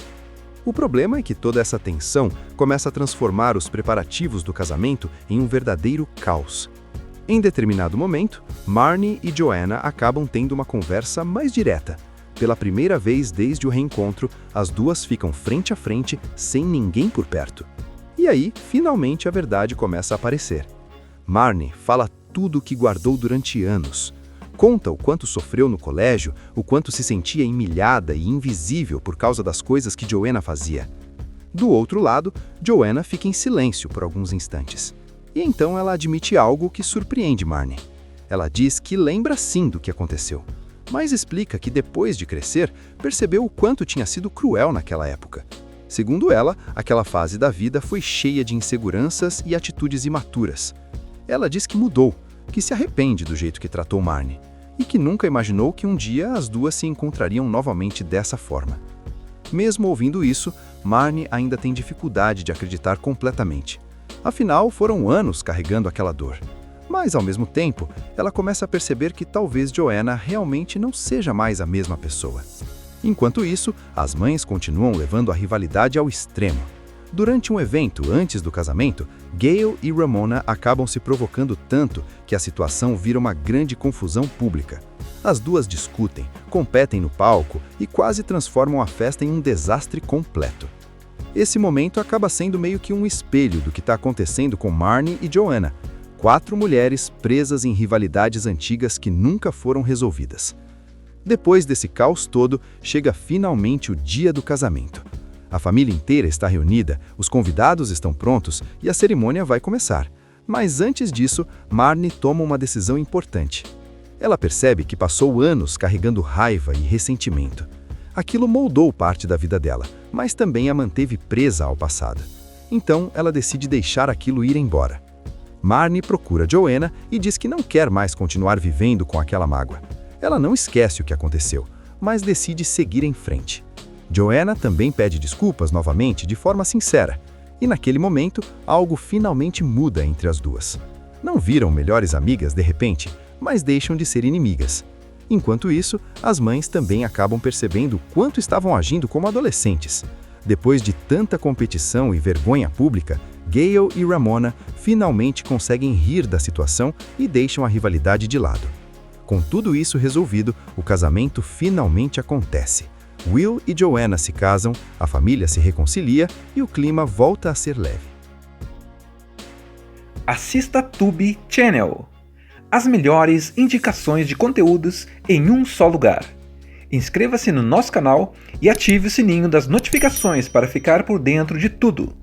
O problema é que toda essa tensão começa a transformar os preparativos do casamento em um verdadeiro caos. Em determinado momento, Marnie e Joanna acabam tendo uma conversa mais direta. Pela primeira vez desde o reencontro, as duas ficam frente a frente, sem ninguém por perto. E aí, finalmente, a verdade começa a aparecer. Marnie fala tudo o que guardou durante anos. Conta o quanto sofreu no colégio, o quanto se sentia humilhada e invisível por causa das coisas que Joanna fazia. Do outro lado, Joanna fica em silêncio por alguns instantes. E então ela admite algo que surpreende Marnie. Ela diz que lembra sim do que aconteceu, mas explica que depois de crescer, percebeu o quanto tinha sido cruel naquela época. Segundo ela, aquela fase da vida foi cheia de inseguranças e atitudes imaturas. Ela diz que mudou, que se arrepende do jeito que tratou Marnie, e que nunca imaginou que um dia as duas se encontrariam novamente dessa forma. Mesmo ouvindo isso, Marnie ainda tem dificuldade de acreditar completamente. Afinal, foram anos carregando aquela dor. Mas, ao mesmo tempo, ela começa a perceber que talvez Joanna realmente não seja mais a mesma pessoa. Enquanto isso, as mães continuam levando a rivalidade ao extremo. Durante um evento antes do casamento, Gale e Ramona acabam se provocando tanto que a situação vira uma grande confusão pública. As duas discutem, competem no palco e quase transformam a festa em um desastre completo. Esse momento acaba sendo meio que um espelho do que está acontecendo com Marnie e Joanna, 4 mulheres presas em rivalidades antigas que nunca foram resolvidas. Depois desse caos todo, chega finalmente o dia do casamento. A família inteira está reunida, os convidados estão prontos e a cerimônia vai começar. Mas antes disso, Marnie toma uma decisão importante. Ela percebe que passou anos carregando raiva e ressentimento. Aquilo moldou parte da vida dela, mas também a manteve presa ao passado. Então ela decide deixar aquilo ir embora. Marnie procura Joanna e diz que não quer mais continuar vivendo com aquela mágoa. Ela não esquece o que aconteceu, mas decide seguir em frente. Joanna também pede desculpas novamente de forma sincera, e naquele momento algo finalmente muda entre as duas. Não viram melhores amigas de repente, mas deixam de ser inimigas. Enquanto isso, as mães também acabam percebendo o quanto estavam agindo como adolescentes. Depois de tanta competição e vergonha pública, Gale e Ramona finalmente conseguem rir da situação e deixam a rivalidade de lado. Com tudo isso resolvido, o casamento finalmente acontece. Will e Joanna se casam, a família se reconcilia e o clima volta a ser leve. Assista Tubi Channel. As melhores indicações de conteúdos em um só lugar. Inscreva-se no nosso canal e ative o sininho das notificações para ficar por dentro de tudo.